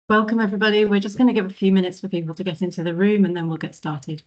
Welcome, everybody. We're just going to give a few minutes for people to get into the room and then we'll get started.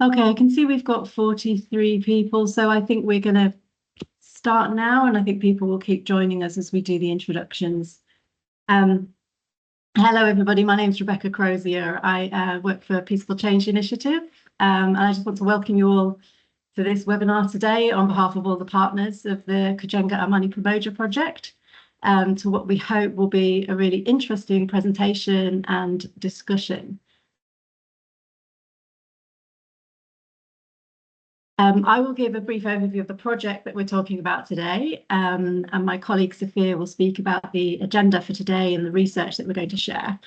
Okay, I can see we've got 43 people, so I think we're going to start now, and I think people will keep joining us as we do the introductions. Hello, everybody. My name is Rebecca Crozier. I work for Peaceful Change Initiative, and I just want to welcome you all to this webinar today on behalf of all the partners of the Kujenga Amani Pamoja project, to what we hope will be a really interesting presentation and discussion. I will give a brief overview of the project that we're talking about today, and my colleague Sophia will speak about the agenda for today and the research that we're going to share.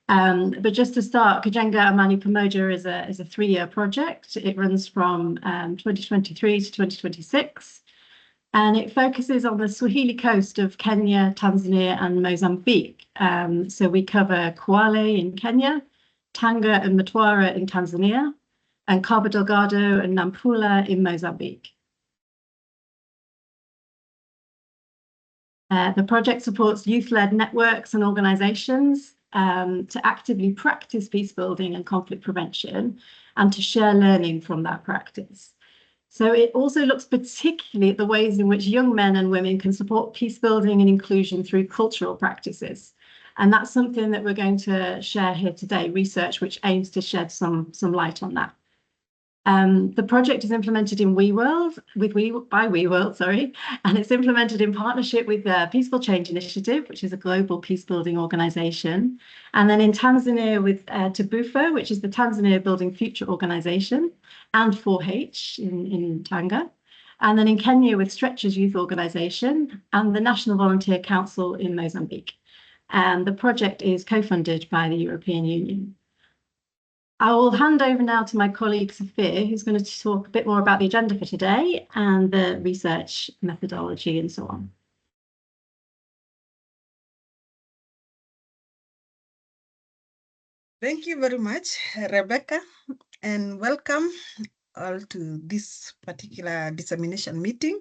But just to start, Kujenga Amani Pamoja is a 3-year project. It runs from 2023 to 2026, and it focuses on the Swahili coast of Kenya, Tanzania, and Mozambique. So we cover Kwale in Kenya, Tanga and Mtwara in Tanzania, and Cabo Delgado and Nampula in Mozambique. The project supports youth-led networks and organizations to actively practice peace building and conflict prevention and to share learning from that practice. So it also looks particularly at the ways in which young men and women can support peace building and inclusion through cultural practices. And that's something that we're going to share here today, research which aims to shed some light on that. The project is implemented in by WeWorld, and it's implemented in partnership with the Peaceful Change Initiative, which is a global peace building organization, and then in Tanzania with TABUFO, which is the Tanzania Building Future Organization, and 4H in Tanga, and then in Kenya with Stretchers Youth Organization and the National Volunteer Council in Mozambique. And the project is co-funded by the European Union. I will hand over now to my colleague Sophia, who's going to talk a bit more about the agenda for today and the research methodology and so on. Thank you very much, Rebecca, and welcome all to this particular dissemination meeting.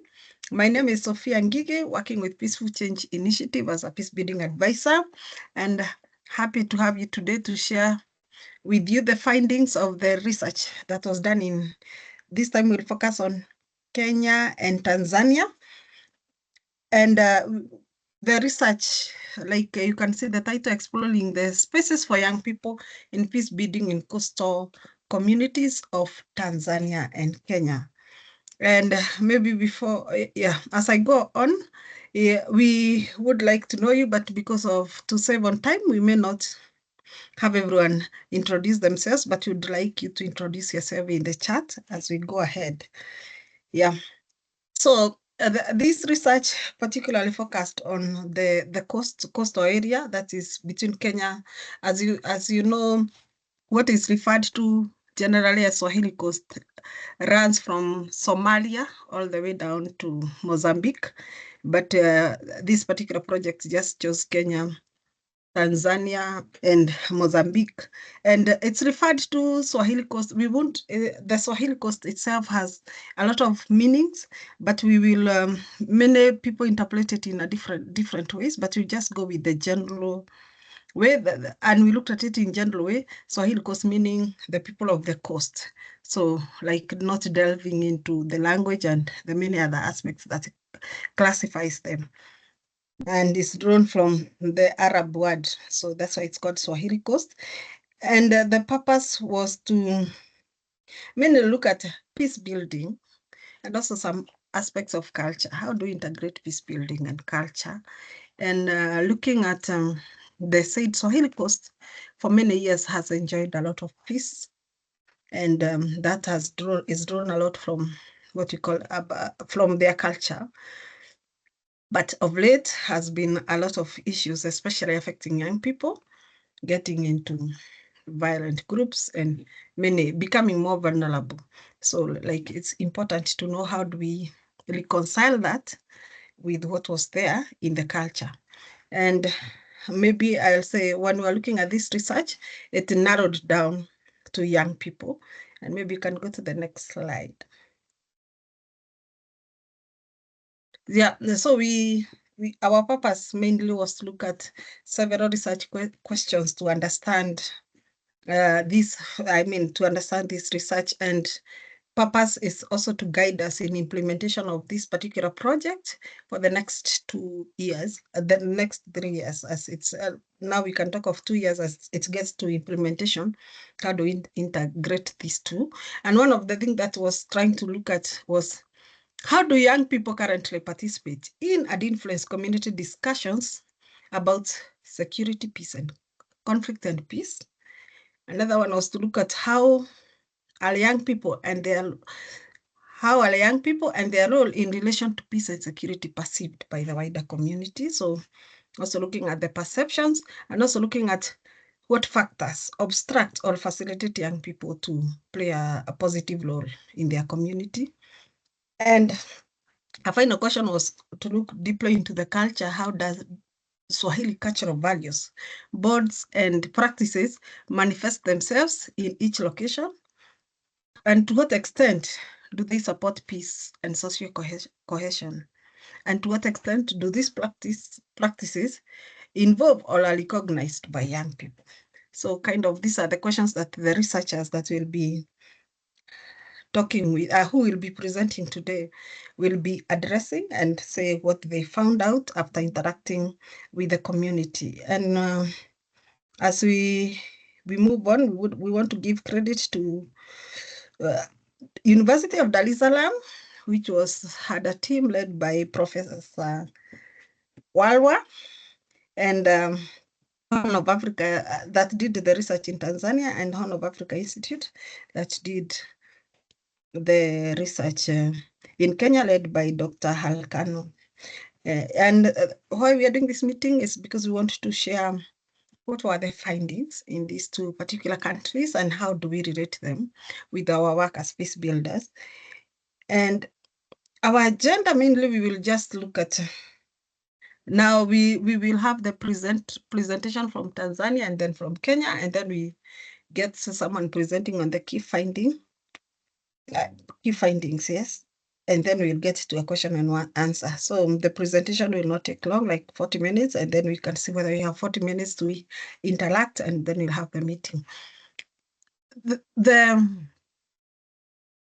My name is Sophia Ngige, working with Peaceful Change Initiative as a peace building advisor, and happy to have you today to share with you the findings of the research that was done in, this time we'll focus on Kenya and Tanzania. And the research, like you can see the title, exploring the spaces for young people in peace building in coastal communities of Tanzania and Kenya. And maybe before, as I go on, we would like to know you, but to save on time, we may not have everyone introduce themselves, but we'd like you to introduce yourself in the chat as we go ahead. Yeah. So this research particularly focused on the coastal area that is between Kenya, as you know, what is referred to generally a Swahili Coast runs from Somalia all the way down to Mozambique. But this particular project just chose Kenya, Tanzania, and Mozambique. And it's referred to Swahili Coast. We won't, the Swahili Coast itself has a lot of meanings, but we will, many people interpret it in a different ways, but we just go with the general way, and we looked at it in general way. Swahili Coast meaning the people of the coast. So like not delving into the language and the many other aspects that classifies them. And it's drawn from the Arab word. So that's why it's called Swahili Coast. And the purpose was to mainly look at peace building and also some aspects of culture. How do we integrate peace building and culture? And looking at the said Swahili Coast for many years has enjoyed a lot of peace. And that is drawn a lot from what you call from their culture. But of late has been a lot of issues, especially affecting young people, getting into violent groups and many becoming more vulnerable. So like it's important to know how do we reconcile that with what was there in the culture. And maybe I'll say when we're looking at this research, it narrowed down to young people. And maybe you can go to the next slide. Yeah, so our purpose mainly was to look at several research questions to understand to understand this research, and purpose is also to guide us in implementation of this particular project for the next 2 years, the next 3 years, as it's now we can talk of 2 years as it gets to implementation. How do we integrate these two? And one of the things that was trying to look at was how do young people currently participate in and influence community discussions about security, peace, and conflict and peace? Another one was to look at how are young people and their role in relation to peace and security perceived by the wider community. So also looking at the perceptions and also looking at what factors obstruct or facilitate young people to play a positive role in their community. And a final question was to look deeply into the culture. How does Swahili cultural values, boards, and practices manifest themselves in each location? And to what extent do they support peace and social cohesion? And to what extent do these practices involve or are recognized by young people? So kind of these are the questions that the researchers that will be talking with, who will be presenting today, will be addressing and say what they found out after interacting with the community. And as we move on, we want to give credit to University of Dar es Salaam, which had a team led by Professor Walwa, and Horn of Africa that did the research in Tanzania, and Horn of Africa Institute that did the research in Kenya, led by Dr. Halkano. And why we are doing this meeting is because we want to share what were the findings in these two particular countries and how do we relate them with our work as peace builders. And our agenda, mainly, we will just look at, now we will have the presentation from Tanzania and then from Kenya, and then we get someone presenting on the key findings, yes. And then we'll get to a question and answer. So the presentation will not take long, like 40 minutes, and then we can see whether we have 40 minutes to interact, and then we'll have the meeting. The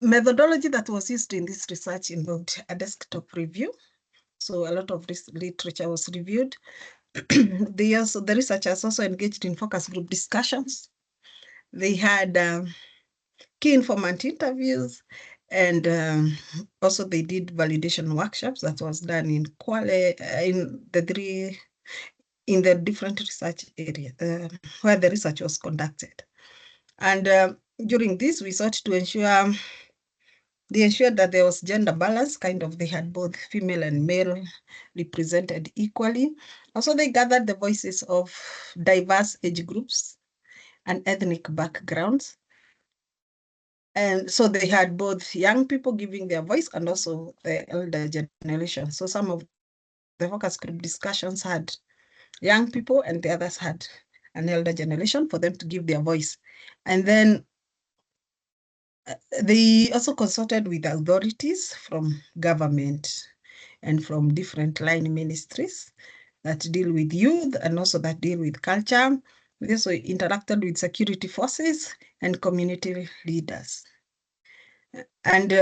methodology that was used in this research involved a desktop review. So a lot of this literature was reviewed. The researchers also engaged in focus group discussions. They had key informant interviews, and also they did validation workshops that was done in Kwale, in the different research areas where the research was conducted. And during this, we sought to ensure that there was gender balance, they had both female and male represented equally. Also, they gathered the voices of diverse age groups and ethnic backgrounds. And so they had both young people giving their voice and also the elder generation. So some of the focus group discussions had young people and the others had an elder generation for them to give their voice. And then they also consulted with authorities from government and from different line ministries that deal with youth and also that deal with culture. They also interacted with security forces and community leaders. And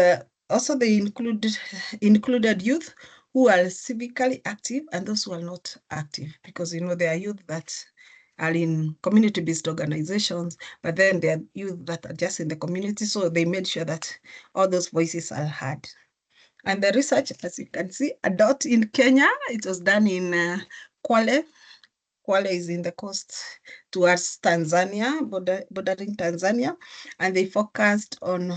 also they included youth who are civically active and those who are not active, because there are youth that are in community-based organizations, but then there are youth that are just in the community. So they made sure that all those voices are heard. And the research, as you can see, a dot in Kenya, it was done in Kwale. Kwale is in the coast towards Tanzania, bordering Tanzania, and they focused on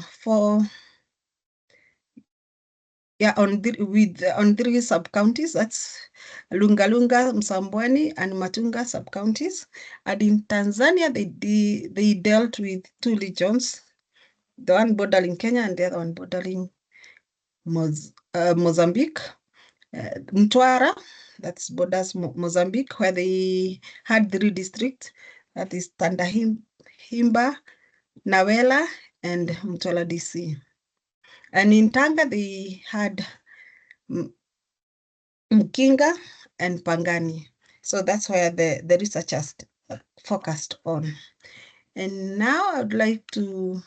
on three sub-counties, that's Lungalunga, Msambweni, and Matunga sub-counties. And in Tanzania, they dealt with two regions, the one bordering Kenya and the other one bordering Mozambique. Mtwara, that's borders Mozambique, where they had 3 districts, that is Tandahimba, Nawela, and Mtwara DC. And in Tanga, they had Mkinga and Pangani. So that's where the researchers focused on. And now I would like to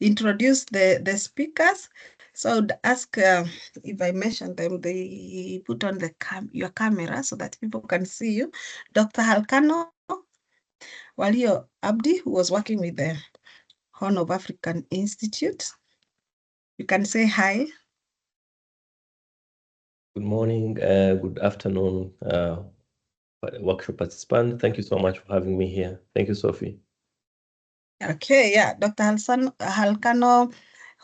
introduce the speakers. So I would ask if I mention them, they put on your camera so that people can see you. Dr. Halkano Walio Abdi, who was working with the Horn of African Institute. You can say hi. Good morning, good afternoon, workshop participant. Thank you so much for having me here. Thank you, Sophie. Okay, yeah, Dr. Halkano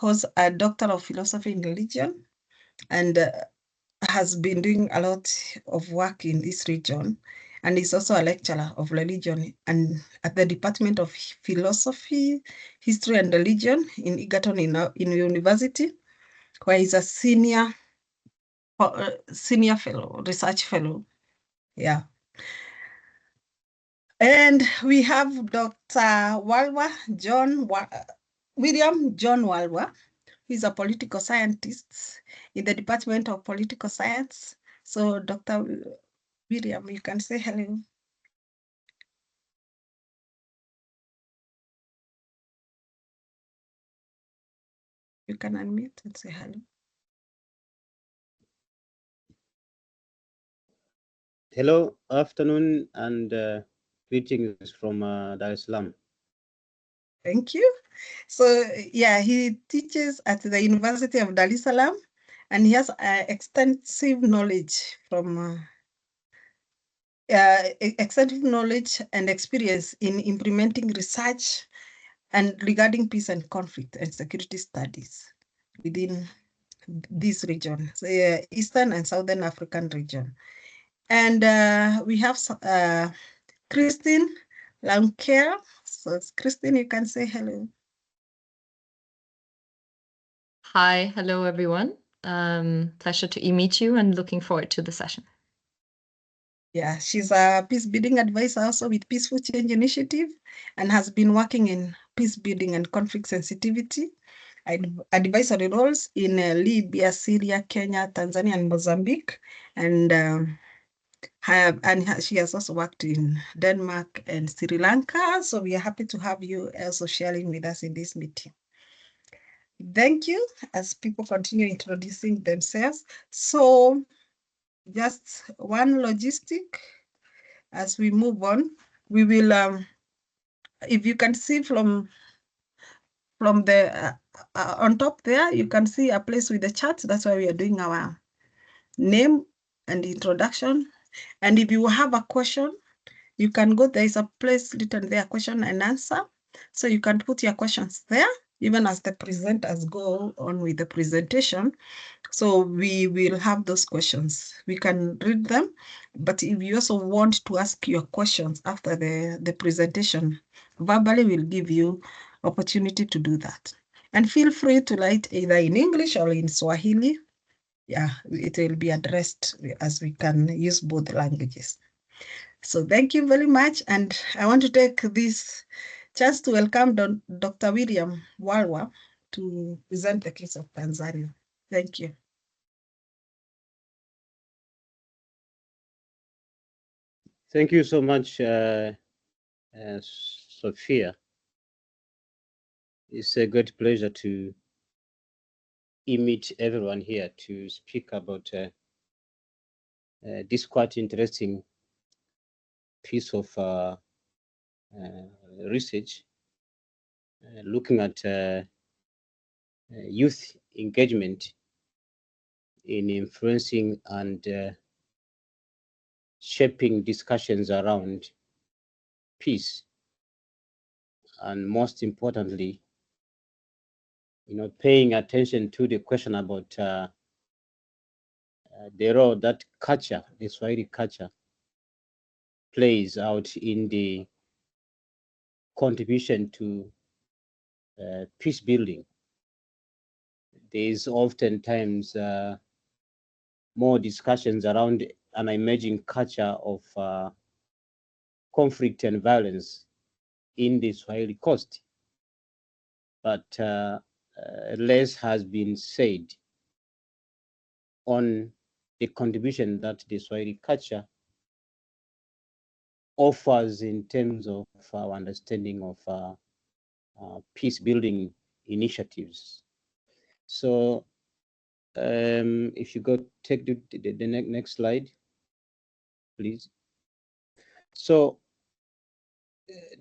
was a doctor of philosophy in religion and has been doing a lot of work in this region, and is also a lecturer of religion and at the Department of Philosophy, History and Religion in Egerton in University, where he's a senior fellow, research fellow. Yeah. And we have Dr. William John Walwa, who is a political scientist in the Department of Political Science. So Dr. William, you can say hello. You can unmute and say hello. Hello, afternoon, and greetings from Dar es Salaam. Thank you. So yeah, he teaches at the University of Dar es Salaam, and he has extensive knowledge and experience in implementing research and regarding peace and conflict and security studies within this region, the Eastern and Southern African region. And we have Christine Launker. So Christine, you can say hello. Hi, hello everyone. Pleasure to meet you and looking forward to the session. Yeah, she's a peace building advisor also with Peaceful Change Initiative and has been working in peace building and conflict sensitivity advisory roles in Libya, Syria, Kenya, Tanzania, and Mozambique. And she has also worked in Denmark and Sri Lanka. So we are happy to have you also sharing with us in this meeting. Thank you as people continue introducing themselves. So just one logistic as we move on, we will, if you can see from the, on top there, you can see a place with the chat. That's why we are doing our name and introduction. And if you have a question, you can go, there is a place written there, question and answer. So you can put your questions there, even as the presenters go on with the presentation. So we will have those questions. We can read them, but if you also want to ask your questions after the presentation, verbally we'll give you opportunity to do that. And feel free to write either in English or in Swahili. Yeah, it will be addressed as we can use both languages. So thank you very much. And I want to take this chance to welcome Dr. William Walwa to present the case of Tanzania. Thank you. Thank you so much, Sophia. It's a great pleasure to meet everyone here to speak about this quite interesting piece of research looking at youth engagement in influencing and shaping discussions around peace, and most importantly, paying attention to the question about the role that culture, the Swahili culture, plays out in the contribution to peace building. There is oftentimes more discussions around an emerging culture of conflict and violence in the Swahili coast, but less has been said on the contribution that the Swahili culture offers in terms of our understanding of peace building initiatives. So if you go take the next slide, please. So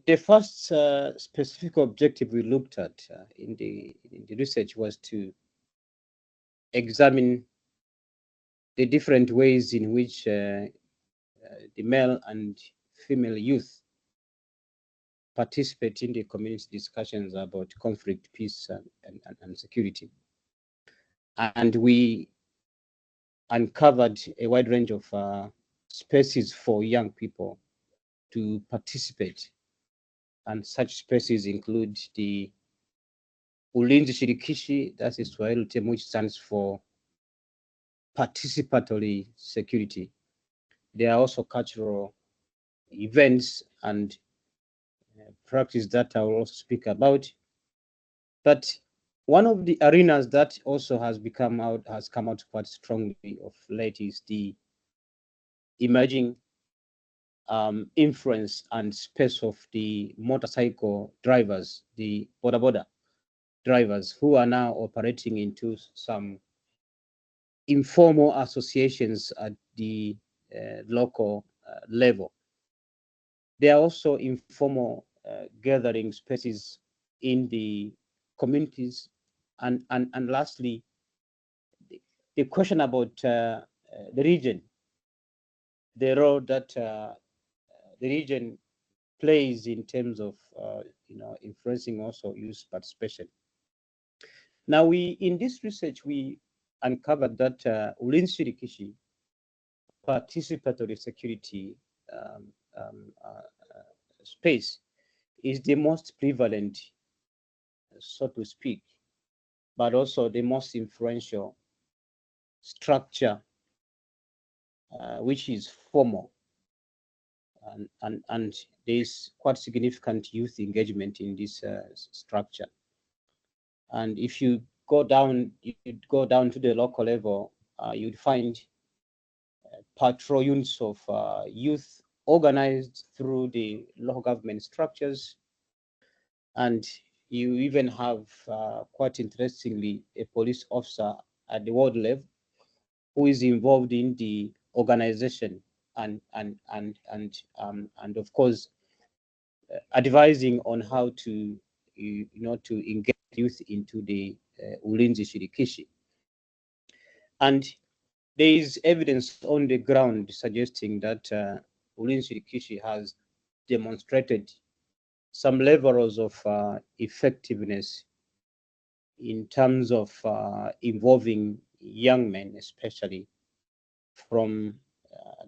the first specific objective we looked at in the research was to examine the different ways in which the male and female youth participate in the community discussions about conflict, peace, and security. And we uncovered a wide range of spaces for young people to participate. And such spaces include the Ulinzi Shirikishi, that's a Swahili term which stands for participatory security. There are also cultural events and practice that I will also speak about. But one of the arenas that also has come out quite strongly of late is the emerging influence and space of the motorcycle drivers, the boda drivers, who are now operating into some informal associations at the local level. There are also informal gathering spaces in the communities, and lastly, the question about the region, the role that the region plays in terms of influencing also youth participation. Now, in this research we uncovered that Ulinzi Shirikishi participatory security space is the most prevalent, so to speak, but also the most influential structure, which is formal, and there is quite significant youth engagement in this structure. And if you go down to the local level, you'd find patrol units of youth organized through the local government structures, and you even have quite interestingly a police officer at the ward level who is involved in the organization and of course advising on how to to engage youth into the Ulinzi Shirikishi. And there is evidence on the ground suggesting that Ulinzi Shirikishi has demonstrated some levels of effectiveness in terms of involving young men, especially from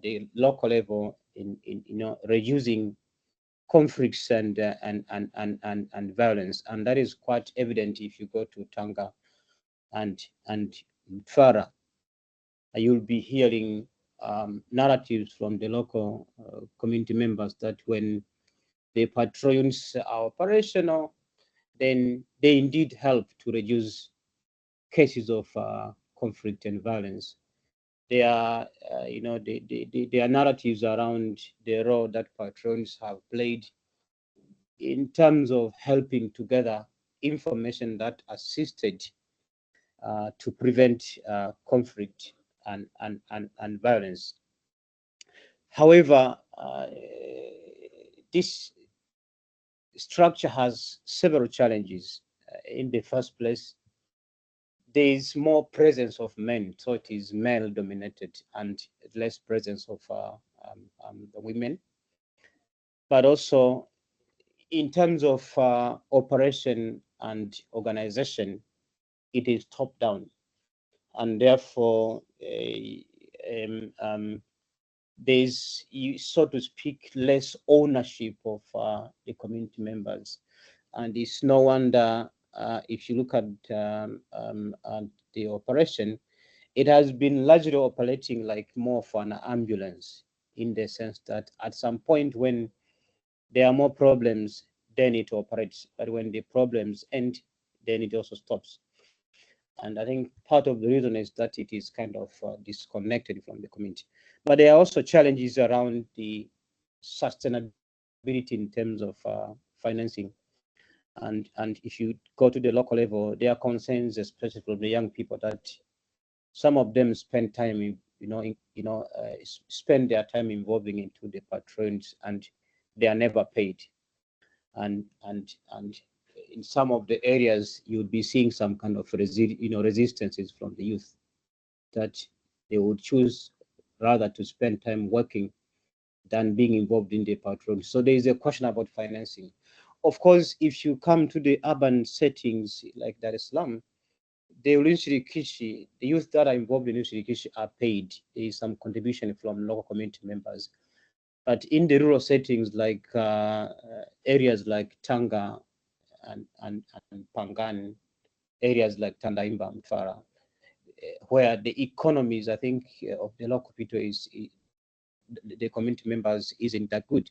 the local level, in reducing conflicts and violence, and that is quite evident if you go to Tanga and Mtwara. You'll be hearing narratives from the local community members that when the patrons are operational, then they indeed help to reduce cases of conflict and violence. There are, there are narratives around the role that patrons have played in terms of helping to gather information that assisted to prevent conflict and violence. However, this structure has several challenges. In the first place, there is more presence of men, so it is male dominated, and less presence of the women. But also, in terms of operation and organization, it is top down, and therefore there's, so to speak, less ownership of the community members. And it's no wonder if you look at the operation, it has been largely operating like more for an ambulance, in the sense that at some point when there are more problems, then it operates. But when the problems end, then it also stops. And I think part of the reason is that it is kind of disconnected from the community. But there are also challenges around the sustainability in terms of financing. And if you go to the local level, there are concerns, especially from the young people, that some of them spend time, spend their time involving into the patrons, and they are never paid. And in some of the areas, you would be seeing some kind of resistances from the youth, that they would choose rather to spend time working than being involved in the patrol. So there is a question about financing. Of course, if you come to the urban settings like Dar es Salaam, the Ulinzi-Shirikishi, the youth that are involved in Ulinzi-Shirikishi are paid. There is some contribution from local community members. But in the rural settings, like areas like Tanga and Pangan, areas like Tandaimba, Mtwara, where the economies, I think, of the local people the community members isn't that good.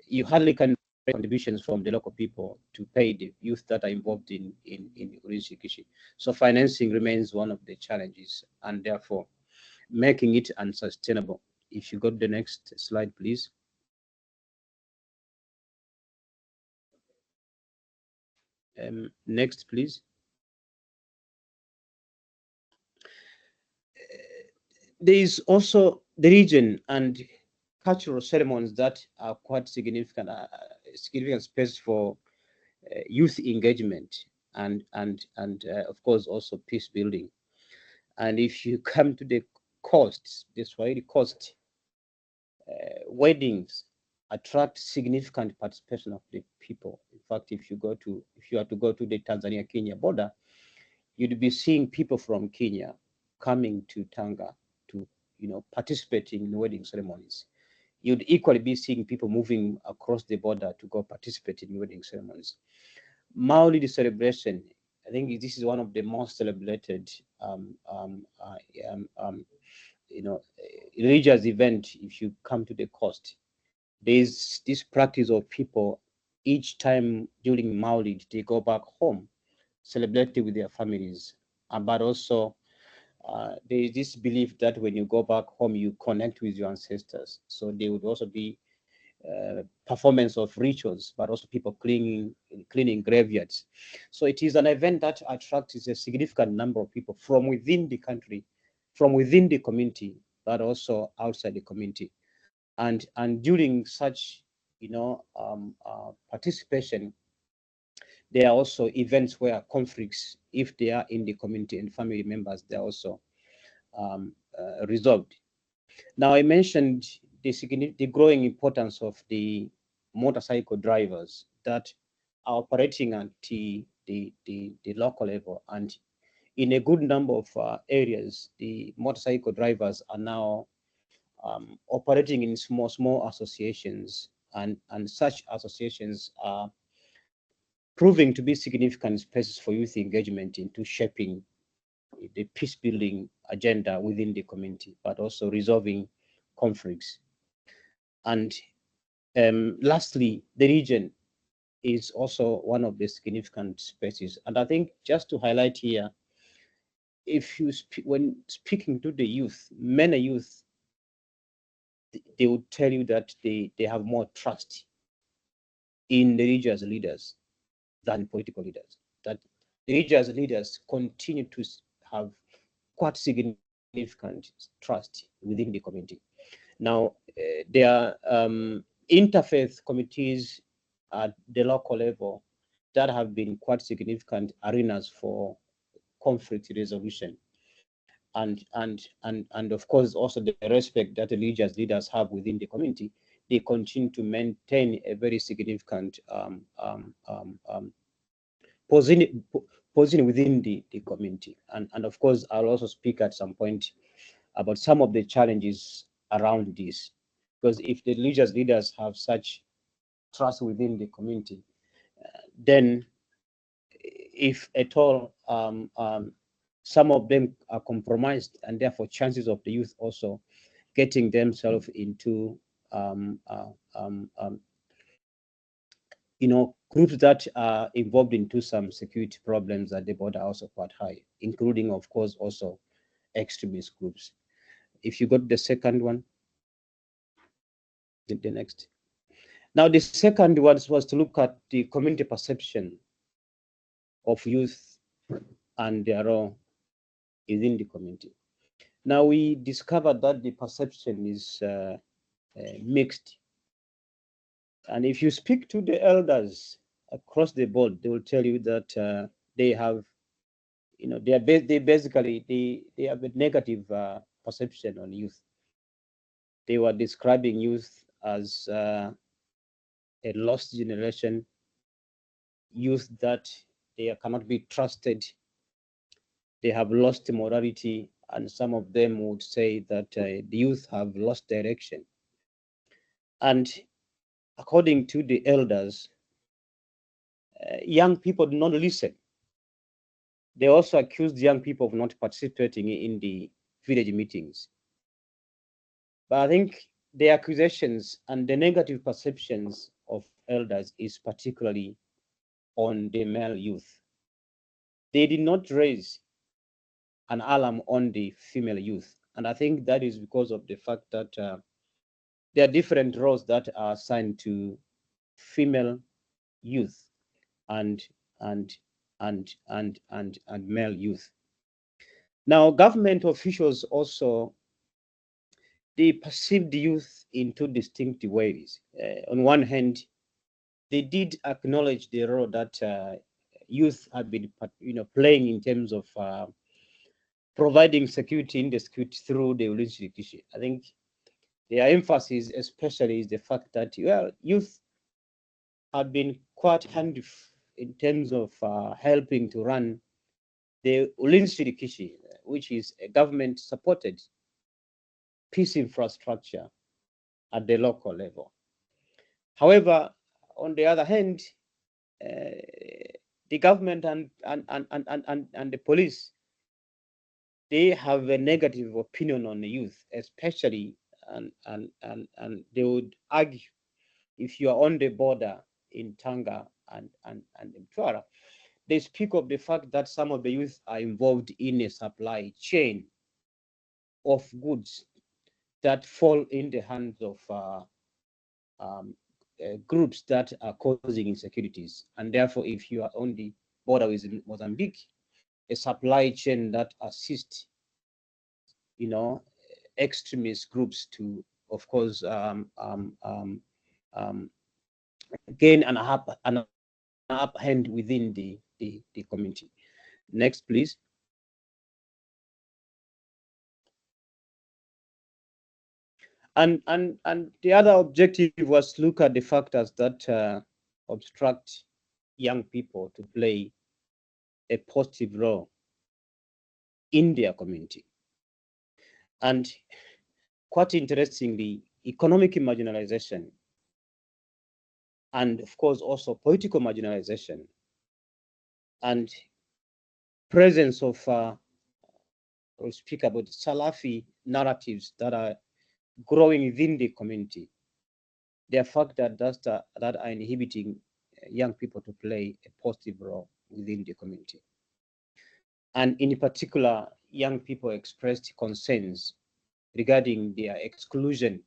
You hardly can make contributions from the local people to pay the youth that are involved in Ulinzi-Shirikishi. So financing remains one of the challenges, and therefore making it unsustainable. If you go to the next slide, please. Next, please. There is also the region and cultural ceremonies that are quite significant, significant space for youth engagement and of course also peace building. And if you come to the coasts, the Swahili coast, weddings attract significant participation of the people. In fact, if you are to go to the Tanzania-Kenya border, you'd be seeing people from Kenya coming to Tanga to participate in wedding ceremonies. You'd equally be seeing people moving across the border to go participate in wedding ceremonies. Maulid celebration, I think this is one of the most celebrated religious event. If you come to the coast, there's this practice of people, each time during Maulid, they go back home, celebrating with their families. But also, there is this belief that when you go back home, you connect with your ancestors. So there would also be performance of rituals, but also people cleaning graveyards. So it is an event that attracts a significant number of people from within the country, from within the community, but also outside the community. And during such participation, there are also events where conflicts, if they are in the community and family members, they are also resolved. Now, I mentioned the growing importance of the motorcycle drivers that are operating at the local level, and in a good number of areas, the motorcycle drivers are now operating in small associations and such associations are proving to be significant spaces for youth engagement into shaping the peace building agenda within the community, but also resolving conflicts. And lastly, the region is also one of the significant spaces. And I think just to highlight here, if you when speaking to the youth, many youth, they would tell you that they have more trust in the region's leaders than political leaders. That the region's leaders continue to have quite significant trust within the community. Now, there are interfaith committees at the local level that have been quite significant arenas for conflict resolution, and of course also the respect that the religious leaders have within the community. They continue to maintain a very significant position within the community. And of course, I'll also speak at some point about some of the challenges around this, because if the religious leaders have such trust within the community, then if at all some of them are compromised, and therefore chances of the youth also getting themselves into groups that are involved into some security problems at the border are also quite high, including, of course, also extremist groups. If you got the second one, the next. Now, the second one was to look at the community perception of youth and their role within the community. Now, we discovered that the perception is mixed. And if you speak to the elders across the board, they will tell you that they have, they basically have a negative perception on youth. They were describing youth as a lost generation, youth that they cannot be trusted. They have lost morality, and some of them would say that the youth have lost direction. And according to the elders, young people do not listen. They also accused young people of not participating in the village meetings. But I think the accusations and the negative perceptions of elders is particularly on the male youth. They did not raise an alarm on the female youth. And I think that is because of the fact that there are different roles that are assigned to female youth and male youth. Now, government officials also, they perceive the youth in two distinct ways. On one hand, they did acknowledge the role that youth have been, playing in terms of providing security in the security through the Ulinzi Dikishi. I think their emphasis especially is the fact that, well, youth have been quite handy in terms of helping to run the Ulinzi Dikishi, which is a government-supported peace infrastructure at the local level. However, on the other hand, the government and the police, they have a negative opinion on the youth, especially, and they would argue, if you are on the border in Tanga and Mtwara, they speak of the fact that some of the youth are involved in a supply chain of goods that fall in the hands of groups that are causing insecurities. And therefore, if you are on the border with Mozambique, a supply chain that assists, extremist groups to, of course, gain an upper hand within the community. Next, please. And the other objective was to look at the factors that obstruct young people to play a positive role in their community. And quite interestingly, economic marginalization and of course also political marginalization and presence of we'll speak about Salafi narratives that are growing within the community. They are factors that are inhibiting young people to play a positive role within the community. And in particular, young people expressed concerns regarding their exclusion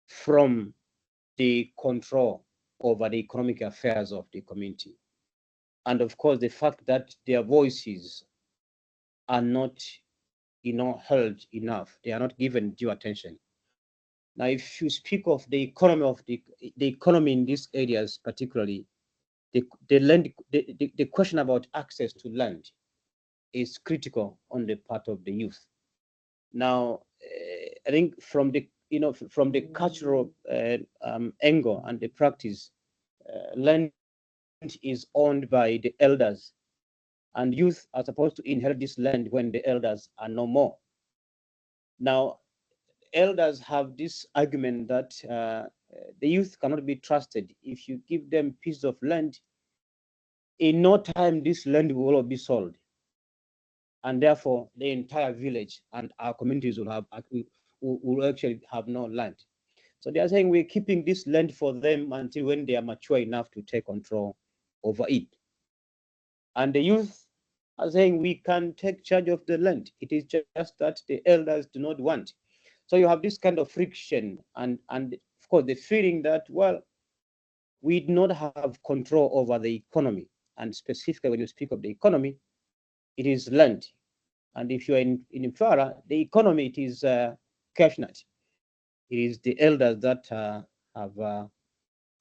from the control over the economic affairs of the community. And of course, the fact that their voices are not, heard enough. They are not given due attention. Now, if you speak of the economy in these areas, particularly, the question about access to land is critical on the part of the youth. Now, I think from the cultural angle and the practice, land is owned by the elders, and youth are supposed to inherit this land when the elders are no more. Now, elders have this argument that the youth cannot be trusted. If you give them piece of land, in no time this land will all be sold, and therefore the entire village and our communities will actually have no land. So they are saying we're keeping this land for them until when they are mature enough to take control over it. And the youth are saying we can take charge of the land. It is just that the elders do not want. So you have this kind of friction and of course the feeling that, well, we do not have control over the economy. And specifically when you speak of the economy, it is land. And if you're in Mtwara, the economy, it is cashnut. It is the elders that have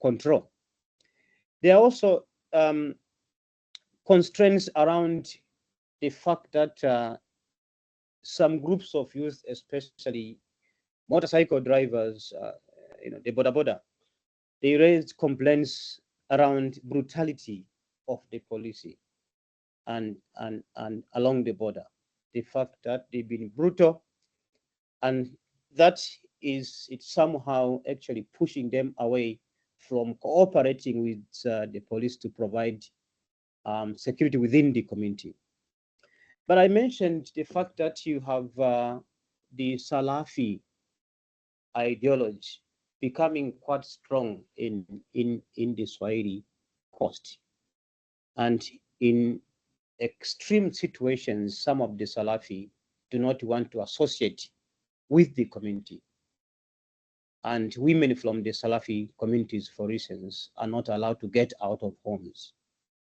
control. There are also constraints around the fact that some groups of youth, especially motorcycle drivers, the boda, they raised complaints around brutality of the police and along the border. The fact that they've been brutal, and that is somehow actually pushing them away from cooperating with the police to provide security within the community. But I mentioned the fact that you have the Salafi ideology becoming quite strong in the Swahili coast. And in extreme situations, some of the Salafi do not want to associate with the community. And women from the Salafi communities, for instance, are not allowed to get out of homes.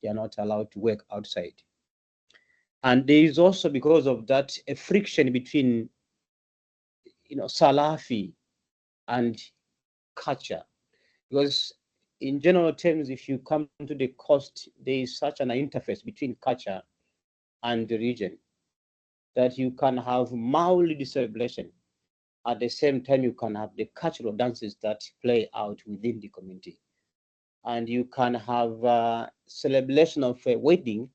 They are not allowed to work outside. And there is also, because of that, a friction between Salafi and culture. Because in general terms, if you come to the coast, there is such an interface between culture and the region that you can have mildly celebration. At the same time, you can have the cultural dances that play out within the community. And you can have a celebration of a wedding,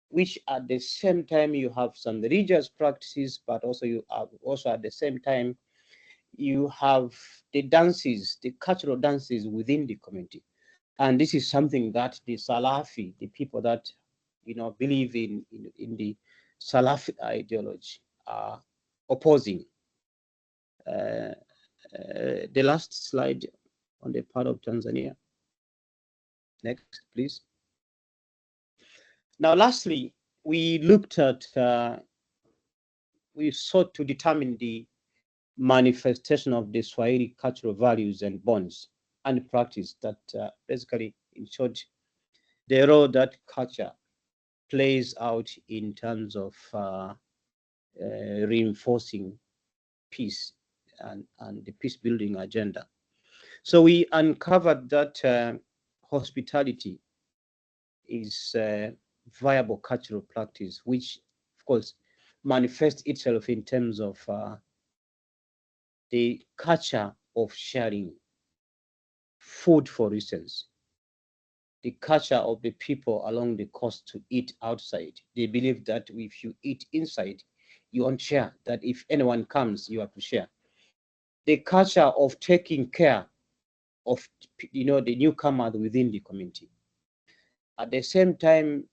which at the same time you have some religious practices, but also you have at the same time you have the dances, the cultural dances within the community. And this is something that the Salafi, the people that believe in the Salafi ideology, are opposing. The last slide on the part of Tanzania. Next, please. Now, lastly, we looked at, we sought to determine the manifestation of the Swahili cultural values and bonds and practice that basically, in short, the role that culture plays out in terms of reinforcing peace and the peace building agenda. So we uncovered that hospitality is a viable cultural practice, which of course manifests itself in terms of the culture of sharing food, for instance. The culture of the people along the coast to eat outside. They believe that if you eat inside, you won't share, that if anyone comes, you have to share. The culture of taking care the newcomers within the community. At the same time,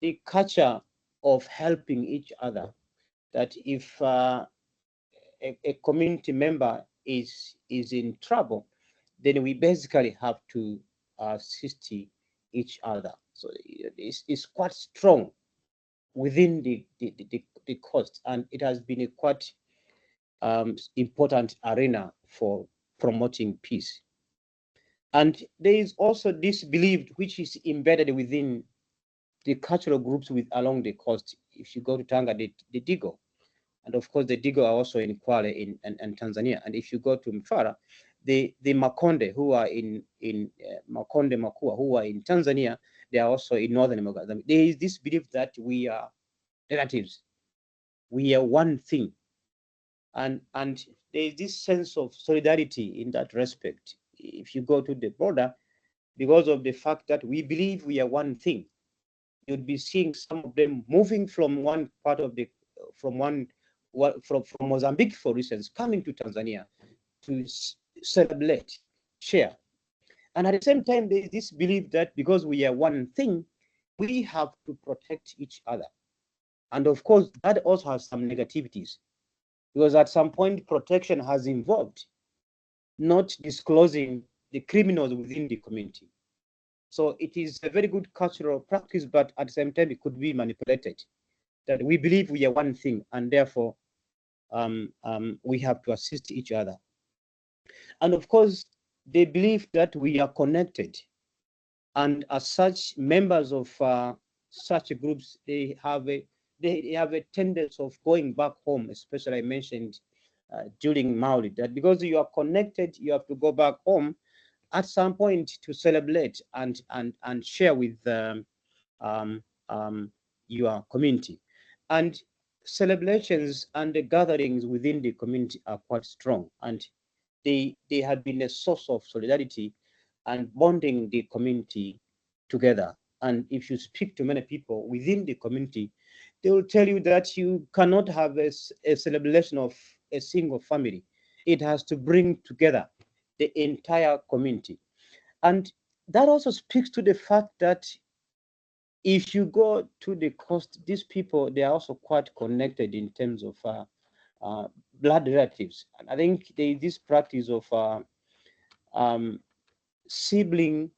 the culture of helping each other, that if a community member is in trouble, then we basically have to assist each other. So it's quite strong within the coast, and it has been a quite important arena for promoting peace. And there is also this belief which is embedded within the cultural groups along the coast. If you go to Tanga, the Digo, and of course the Digo are also in Kwale in Tanzania. And if you go to Mtwara, the Makonde, who are in Makonde Makua, who are in Tanzania, they are also in northern Mozambique. There is this belief that we are relatives, we are one thing, and there is this sense of solidarity in that respect. If you go to the border, because of the fact that we believe we are one thing, you'd be seeing some of them moving from one part of from Mozambique, for instance, coming to Tanzania to celebrate, share. And at the same time, there is this belief that because we are one thing, we have to protect each other. And of course, that also has some negativities, because at some point, protection has involved not disclosing the criminals within the community. So it is a very good cultural practice, but at the same time, it could be manipulated. That we believe we are one thing, and therefore we have to assist each other. And of course, they believe that we are connected, and as such, members of such groups, they have a tendency of going back home. Especially, I mentioned during Maulid, that because you are connected, you have to go back home at some point to celebrate and share with your community. And celebrations and the gatherings within the community are quite strong, and they have been a source of solidarity and bonding the community together. And if you speak to many people within the community, they will tell you that you cannot have a celebration of a single family. It has to bring together the entire community. And that also speaks to the fact that if you go to the coast, these people, they are also quite connected in terms of blood relatives. And I think there is this practice of sibling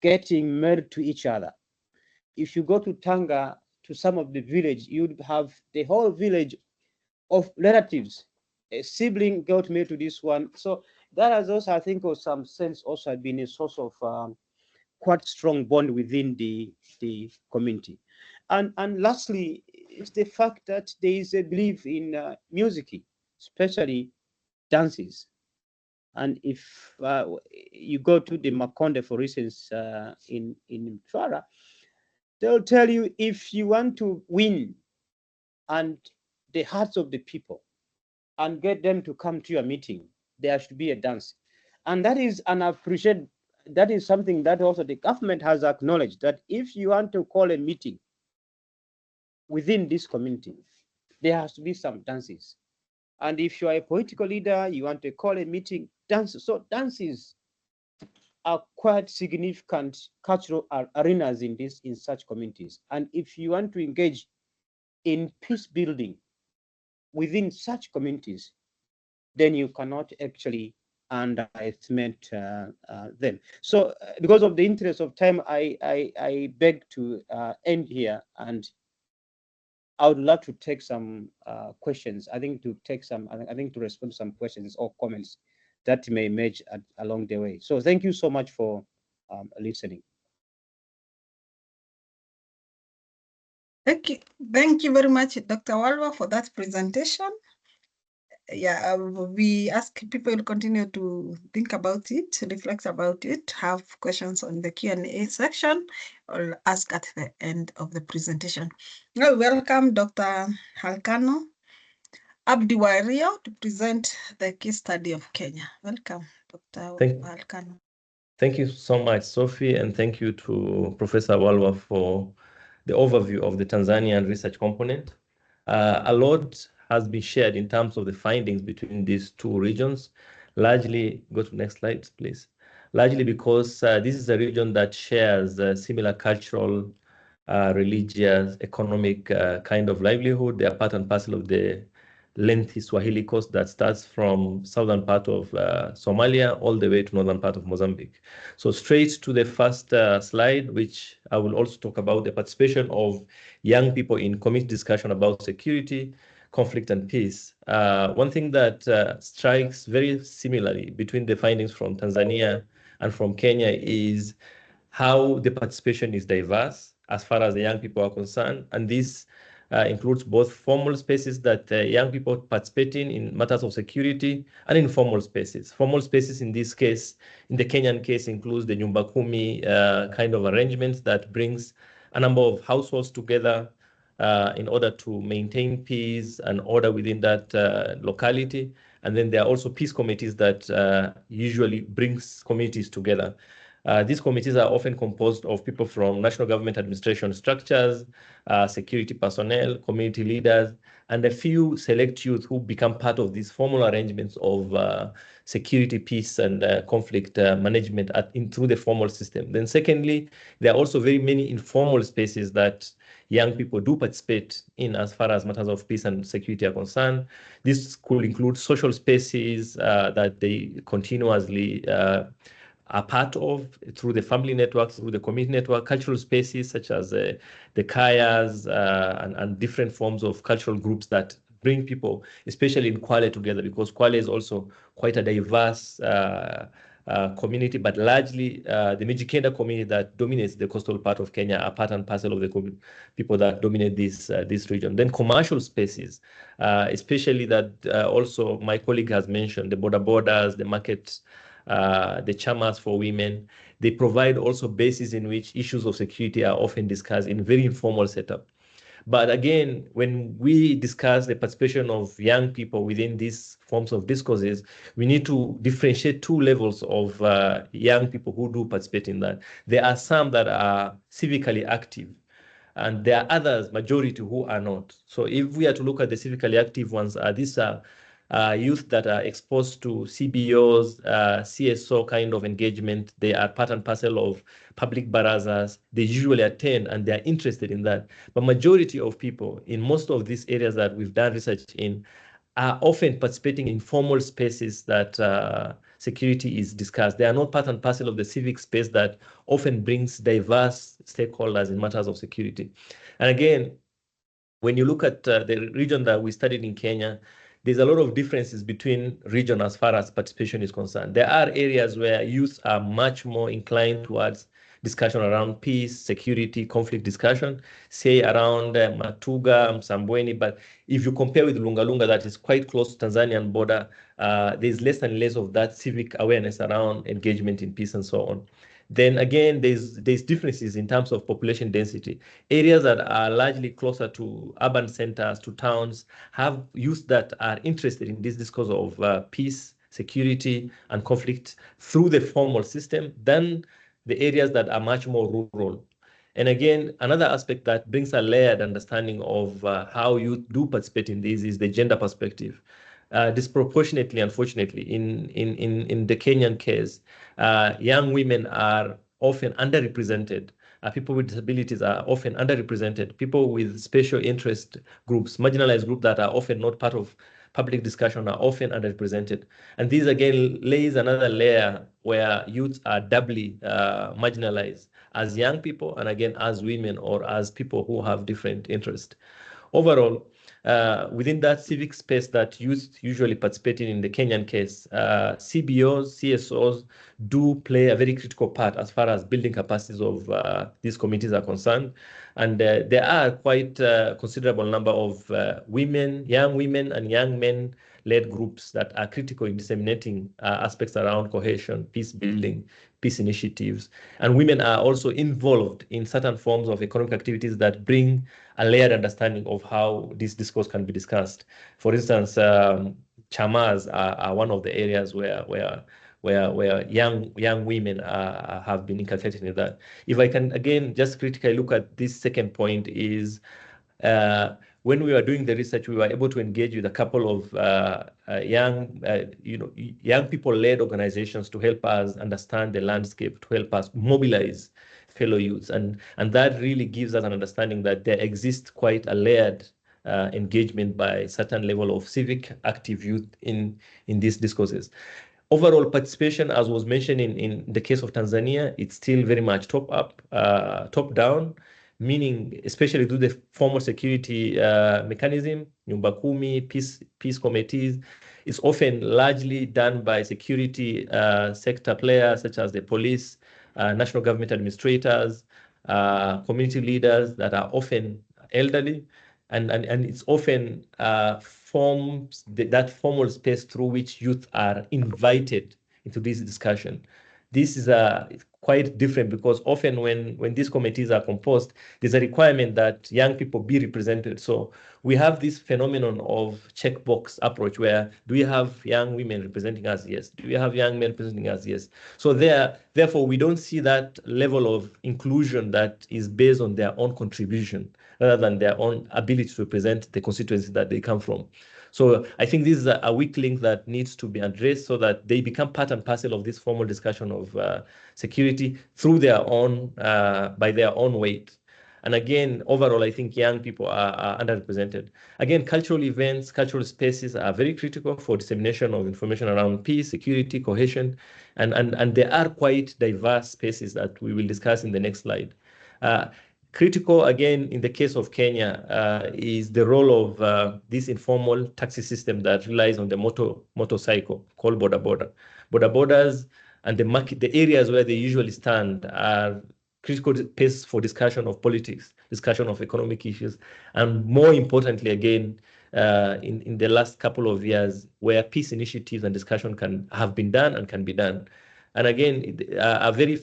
getting married to each other. If you go to Tanga, to some of the village, you'd have the whole village of relatives. A sibling got married to this one. So that has also, I think, of some sense, also been a source of quite strong bond within the community. And lastly, is the fact that there is a belief in music, especially dances. And if you go to the Makonde, for instance, in Mtwara, they'll tell you, if you want to win and the hearts of the people and get them to come to your meeting, there should be a dance. And that is an appreciated, that is something that also the government has acknowledged, that if you want to call a meeting within this community, there has to be some dances. And if you are a political leader, you want to call a meeting, dance. So dances are quite significant cultural arenas in such communities. And if you want to engage in peace building within such communities, then you cannot actually underestimate them. So because of the interest of time, I beg to end here, and I would love to take some questions. I think to respond to some questions or comments that may emerge along the way. So thank you so much for listening. Thank you very much, Dr. Walwa, for that presentation. Yeah, we ask people to continue to think about it, reflect about it, have questions on the Q&A section, or ask at the end of the presentation. Now, welcome Dr. Halkano Abdiwario to present the case study of Kenya. Welcome, Dr. Halkano. Thank you so much, Sophie, and thank you to Professor Walwa for the overview of the Tanzanian research component. A lot has been shared in terms of the findings between these two regions. Largely, go to next slide, please. largely because this is a region that shares similar cultural, religious, economic kind of livelihood. They are part and parcel of the lengthy Swahili coast that starts from southern part of Somalia all the way to northern part of Mozambique. So straight to the first slide, which I will also talk about the participation of young people in community discussion about security, conflict and peace. One thing that strikes very similarly between the findings from Tanzania and from Kenya is how the participation is diverse as far as the young people are concerned. And this includes both formal spaces that young people participate in matters of security and informal spaces. Formal spaces in this case, in the Kenyan case, includes the Nyumba Kumi kind of arrangements that brings a number of households together in order to maintain peace and order within that locality. And then there are also peace committees that usually brings communities together. These committees are often composed of people from national government administration structures, security personnel, community leaders, and a few select youth who become part of these formal arrangements of security, peace, and conflict management through the formal system. Then secondly, there are also very many informal spaces that young people do participate in as far as matters of peace and security are concerned. This could include social spaces that they continuously are part of through the family networks, through the community network, cultural spaces such as the kayas and different forms of cultural groups that bring people, especially in Kwale, together, because Kwale is also quite a diverse community, but largely the Mijikenda community that dominates the coastal part of Kenya are part and parcel of the people that dominate this region. Then commercial spaces, especially that also my colleague has mentioned, the borders, the markets, the chamas for women. They provide also bases in which issues of security are often discussed in very informal setup. But again, when we discuss the participation of young people within these forms of discourses, we need to differentiate two levels of young people who do participate in that. There are some that are civically active, and there are others, majority, who are not. So if we are to look at the civically active ones, these are youth that are exposed to CBOs, CSO kind of engagement. They are part and parcel of public barazas. They usually attend and they are interested in that. But majority of people in most of these areas that we've done research in are often participating in formal spaces that security is discussed. They are not part and parcel of the civic space that often brings diverse stakeholders in matters of security. And again, when you look at the region that we studied in Kenya, there's a lot of differences between region as far as participation is concerned. There are areas where youth are much more inclined towards discussion around peace, security, conflict discussion, say around Matuga, Msambweni. But if you compare with Lunga, that is quite close to Tanzanian border, there's less and less of that civic awareness around engagement in peace and so on. Then again, there's differences in terms of population density. Areas that are largely closer to urban centers, to towns, have youth that are interested in this discourse of peace, security, and conflict through the formal system than the areas that are much more rural. And again, another aspect that brings a layered understanding of how youth do participate in this is the gender perspective. Disproportionately, unfortunately, in the Kenyan case, young women are often underrepresented. People with disabilities are often underrepresented. People with special interest groups, marginalized groups that are often not part of public discussion are often underrepresented. And this again lays another layer where youths are doubly marginalized as young people and again as women or as people who have different interests. Overall, within that civic space that youth usually participate in the Kenyan case, CBOs, CSOs do play a very critical part as far as building capacities of these communities are concerned. And there are quite a considerable number of young women and young men-led groups that are critical in disseminating aspects around cohesion, peace building, peace initiatives. And women are also involved in certain forms of economic activities that bring a layered understanding of how this discourse can be discussed. For instance, chamas are one of the areas where young women have been inculcated in that. If I can again just critically look at this second point is when we were doing the research, we were able to engage with a couple of young people-led organizations to help us understand the landscape, to help us mobilize fellow youths, and that really gives us an understanding that there exists quite a layered engagement by certain level of civic active youth in these discourses. Overall participation, as was mentioned in the case of Tanzania, it's still very much top down, meaning especially through the formal security mechanism, Nyumba Kumi, peace committees, is often largely done by security sector players such as the police, national government administrators, community leaders that are often elderly, and it's often forms that formal space through which youth are invited into this discussion. This is quite different because often when these committees are composed, there's a requirement that young people be represented. So we have this phenomenon of checkbox approach where, do we have young women representing us? Yes. Do we have young men representing us? Yes. So therefore, we don't see that level of inclusion that is based on their own contribution rather than their own ability to represent the constituency that they come from. So I think this is a weak link that needs to be addressed so that they become part and parcel of this formal discussion of security through their own, by their own weight. And again, overall, I think young people are underrepresented. Again, cultural events, cultural spaces are very critical for dissemination of information around peace, security, cohesion, and there are quite diverse spaces that we will discuss in the next slide. Critical, again, in the case of Kenya, is the role of this informal taxi system that relies on the motorcycle called boda boda. Boda bodas and the areas where they usually stand are critical space for discussion of politics, discussion of economic issues, and more importantly, again, in the last couple of years, where peace initiatives and discussion have been done and can be done. And again, a very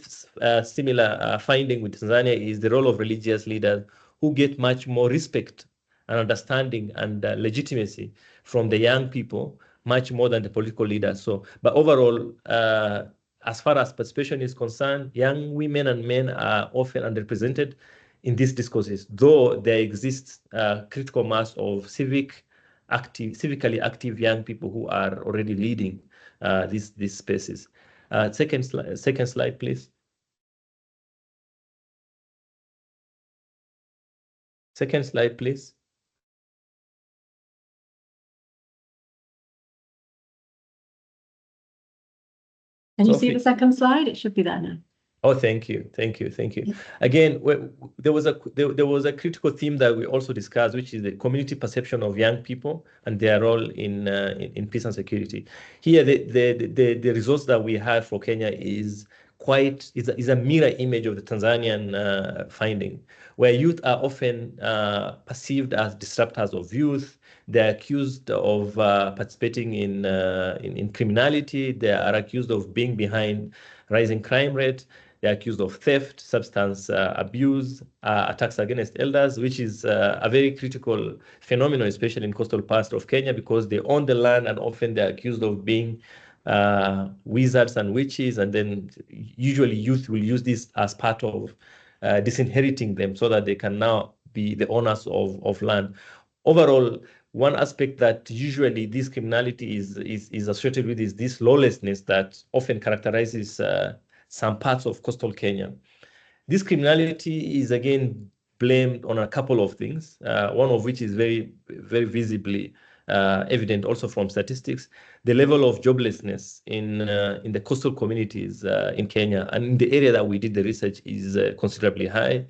similar finding with Tanzania is the role of religious leaders who get much more respect and understanding and legitimacy from the young people, much more than the political leaders. So, but overall, as far as participation is concerned, young women and men are often underrepresented in these discourses, though there exists a critical mass of civically active young people who are already leading these spaces. Second slide, please. Second slide, please. Can you see the second slide? It should be there now. Oh, thank you. Again, there was a critical theme that we also discussed, which is the community perception of young people and their role in peace and security. Here, the results that we had for Kenya is a mirror image of the Tanzanian finding, where youth are often perceived as disruptors of youth. They're accused of participating in criminality. They are accused of being behind rising crime rate. They're accused of theft, substance abuse, attacks against elders, which is a very critical phenomenon, especially in coastal parts of Kenya, because they own the land and often they're accused of being wizards and witches. And then usually youth will use this as part of disinheriting them so that they can now be the owners of land. Overall, one aspect that usually this criminality is associated with is this lawlessness that often characterizes some parts of coastal Kenya. This criminality is again blamed on a couple of things, one of which is very, very visibly evident also from statistics. The level of joblessness in the coastal communities in Kenya and in the area that we did the research is considerably high.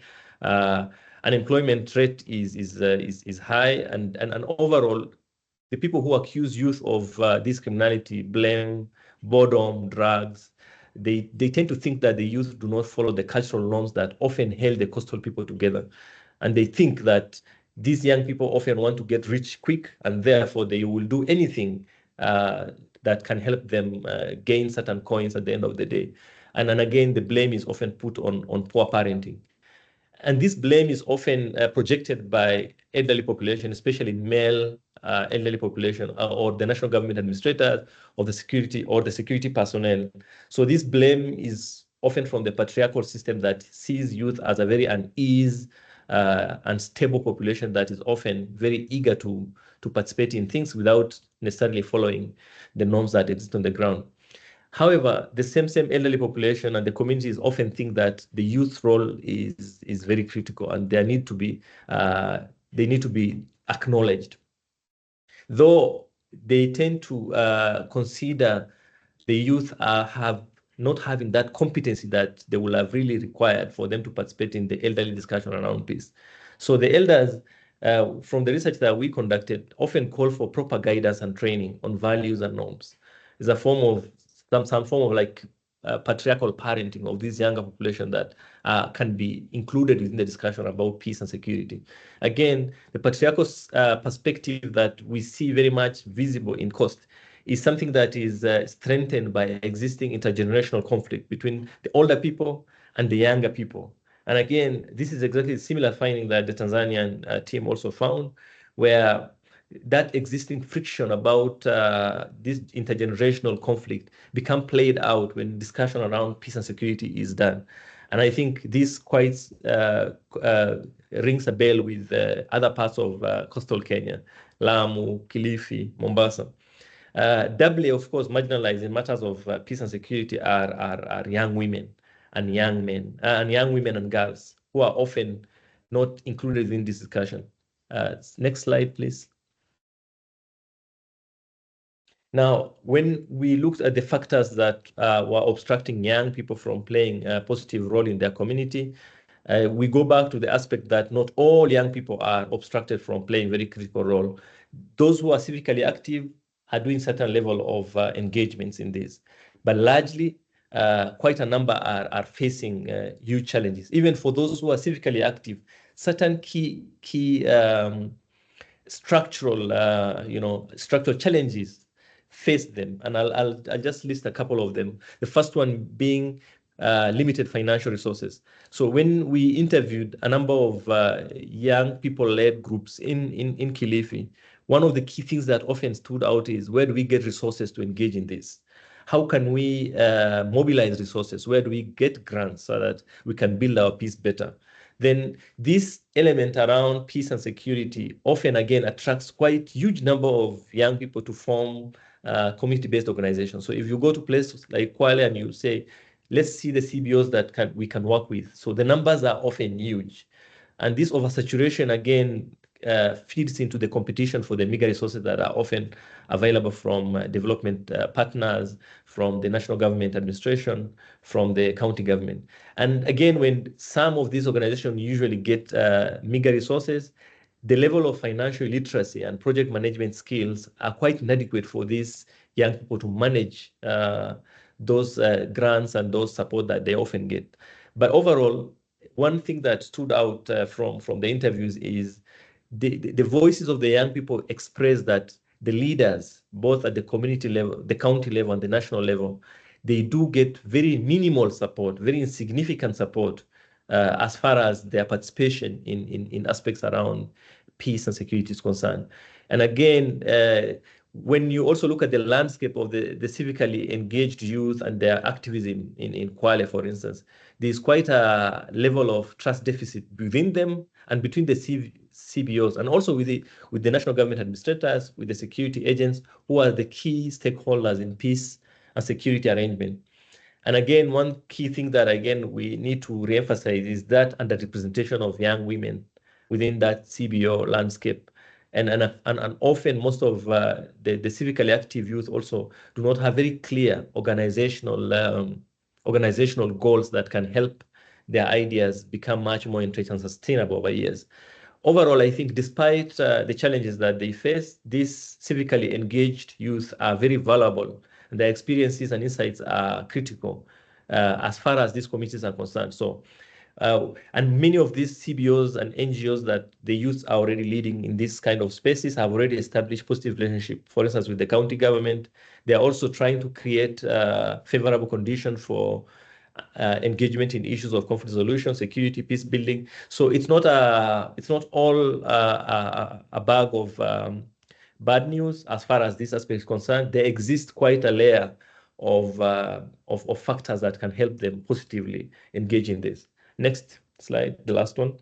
Unemployment rate is high, and overall, the people who accuse youth of this criminality blame boredom, drugs. They tend to think that the youth do not follow the cultural norms that often held the coastal people together. And they think that these young people often want to get rich quick, and therefore they will do anything that can help them gain certain coins at the end of the day. And then again, the blame is often put on poor parenting. And this blame is often projected by elderly population, especially male elderly population, or the national government administrators, or the security personnel. So this blame is often from the patriarchal system that sees youth as a very unease, and stable population that is often very eager to participate in things without necessarily following the norms that exist on the ground. However, the same elderly population and the communities often think that the youth role is very critical, and they need to be acknowledged. Though they tend to consider the youth have not having that competency that they will have really required for them to participate in the elderly discussion around peace. So the elders, from the research that we conducted, often call for proper guidance and training on values and norms. It's a form of some form of like patriarchal parenting of this younger population that can be included in the discussion about peace and security. Again, the patriarchal perspective that we see very much visible in COST is something that is strengthened by existing intergenerational conflict between the older people and the younger people. And again, this is exactly a similar finding that the Tanzanian team also found, where that existing friction about this intergenerational conflict become played out when discussion around peace and security is done. And I think this quite rings a bell with other parts of coastal Kenya, Lamu, Kilifi, Mombasa. Doubly, of course, marginalized in matters of peace and security are young women and young men, and young women and girls who are often not included in this discussion. Next slide, please. Now, when we looked at the factors that were obstructing young people from playing a positive role in their community, we go back to the aspect that not all young people are obstructed from playing a very critical role. Those who are civically active are doing certain level of engagements in this, but largely quite a number are facing huge challenges. Even for those who are civically active, certain key structural challenges face them, and I'll just list a couple of them. The first one being limited financial resources. So when we interviewed a number of young people-led groups in Kilifi, one of the key things that often stood out is, where do we get resources to engage in this? How can we mobilize resources? Where do we get grants so that we can build our peace better? Then this element around peace and security often again attracts quite huge number of young people to form community-based organizations. So if you go to places like Kwale and you say, let's see the CBOs that we can work with. So the numbers are often huge. And this oversaturation again feeds into the competition for the meager resources that are often available from development partners, from the national government administration, from the county government. And again, when some of these organizations usually get meager resources, the level of financial literacy and project management skills are quite inadequate for these young people to manage those grants and those support that they often get. But overall, one thing that stood out from the interviews is the voices of the young people express that the leaders, both at the community level, the county level, and the national level, they do get very minimal support, very insignificant support as far as their participation in aspects around peace and security is concerned. And again, when you also look at the landscape of the civically engaged youth and their activism in Kwale, for instance, there's quite a level of trust deficit within them and between the CBOs, and also with the national government administrators, with the security agents, who are the key stakeholders in peace and security arrangement. And again, one key thing that, again, we need to reemphasize is that underrepresentation of young women within that CBO landscape. And often most of the civically active youth also do not have very clear organizational goals that can help their ideas become much more entrenched and sustainable over years. Overall, I think despite the challenges that they face, these civically engaged youth are very valuable, and their experiences and insights are critical as far as these communities are concerned. So, and many of these CBOs and NGOs that the youth are already leading in this kind of spaces have already established positive relationship, for instance, with the county government. They are also trying to create favorable conditions for engagement in issues of conflict resolution, security, peace building. So it's not all a bag of bad news as far as this aspect is concerned. There exists quite a layer of factors that can help them positively engage in this. Next slide, the last one.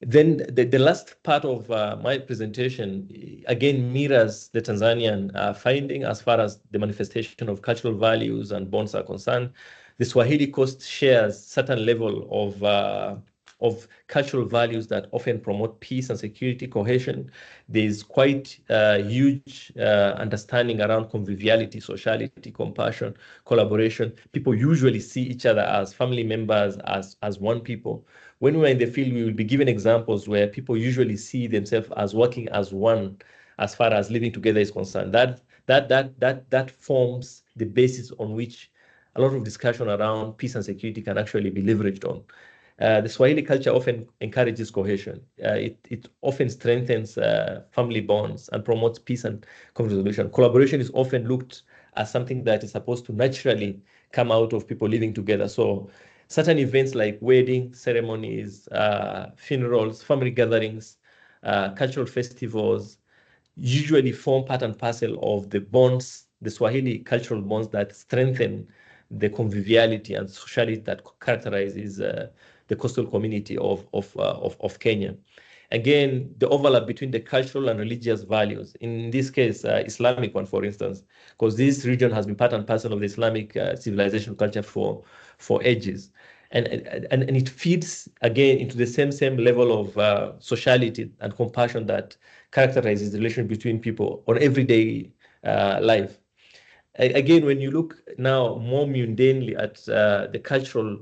Then the last part of my presentation, again, mirrors the Tanzanian finding as far as the manifestation of cultural values and bonds are concerned. The Swahili Coast shares certain level of cultural values that often promote peace and security, cohesion. There's quite huge understanding around conviviality, sociality, compassion, collaboration. People usually see each other as family members, as one people. When we're in the field, we will be given examples where people usually see themselves as working as one, as far as living together is concerned. That forms the basis on which a lot of discussion around peace and security can actually be leveraged on. The Swahili culture often encourages cohesion. It often strengthens family bonds and promotes peace and conflict resolution. Collaboration is often looked as something that is supposed to naturally come out of people living together. So certain events like wedding ceremonies, funerals, family gatherings, cultural festivals usually form part and parcel of the bonds, the Swahili cultural bonds that strengthen the conviviality and sociality that characterizes the coastal community of Kenya. Again, the overlap between the cultural and religious values, in this case, Islamic one, for instance, because this region has been part and parcel of the Islamic civilization culture for ages. And it feeds again into the same level of sociality and compassion that characterizes the relation between people on everyday life. Again, when you look now more mundanely at the cultural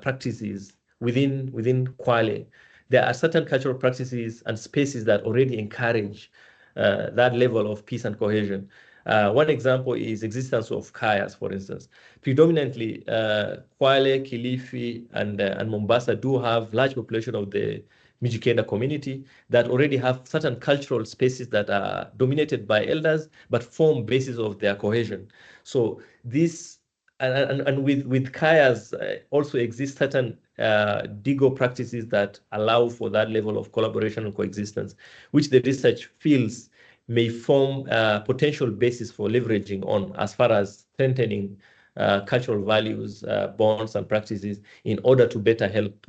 practices within Kwale, there are certain cultural practices and spaces that already encourage that level of peace and cohesion. One example is existence of kayas, for instance. Predominantly, Kwale, Kilifi, and Mombasa do have large population of the Mijikenda community that already have certain cultural spaces that are dominated by elders, but form basis of their cohesion. So this, and with kayas also exist certain Digo practices that allow for that level of collaboration and coexistence, which the research feels may form a potential basis for leveraging on as far as strengthening cultural values, bonds, and practices in order to better help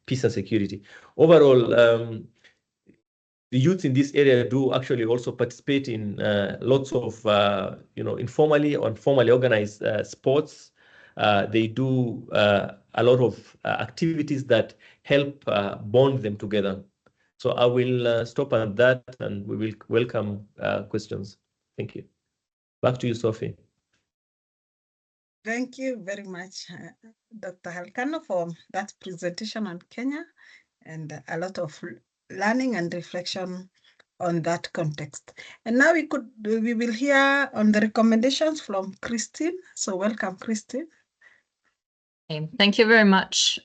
peace and security. Overall, the youth in this area do actually also participate in lots of, informally or informally organized sports. They do a lot of activities that help bond them together. So I will stop at that, and we will welcome questions. Thank you. Back to you, Sophie. Thank you very much, Dr. Halkano, for that presentation on Kenya and a lot of learning and reflection on that context. And now we will hear on the recommendations from Christine. So welcome, Christine. Okay, thank you very much.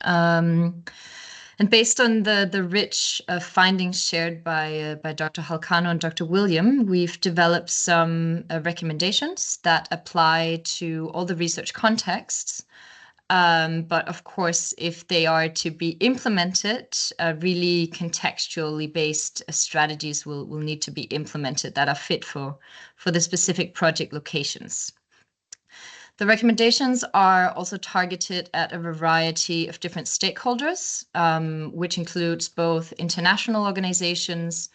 And based on the rich findings shared by Dr. Halkano and Dr. William, we've developed some recommendations that apply to all the research contexts. But of course, if they are to be implemented, really contextually based strategies will need to be implemented that are fit for the specific project locations. The recommendations are also targeted at a variety of different stakeholders, which includes both international organizations,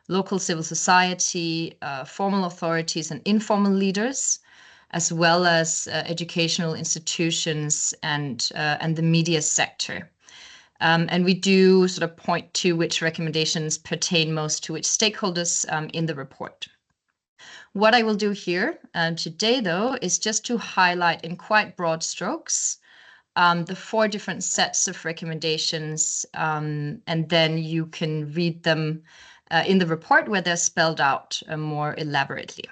local civil society, formal authorities, and informal leaders, as well as educational institutions and the media sector. And we do sort of point to which recommendations pertain most to which stakeholders in the report. What I will do here today, though, is just to highlight in quite broad strokes the 4 different sets of recommendations, and then you can read them in the report where they're spelled out more elaborately.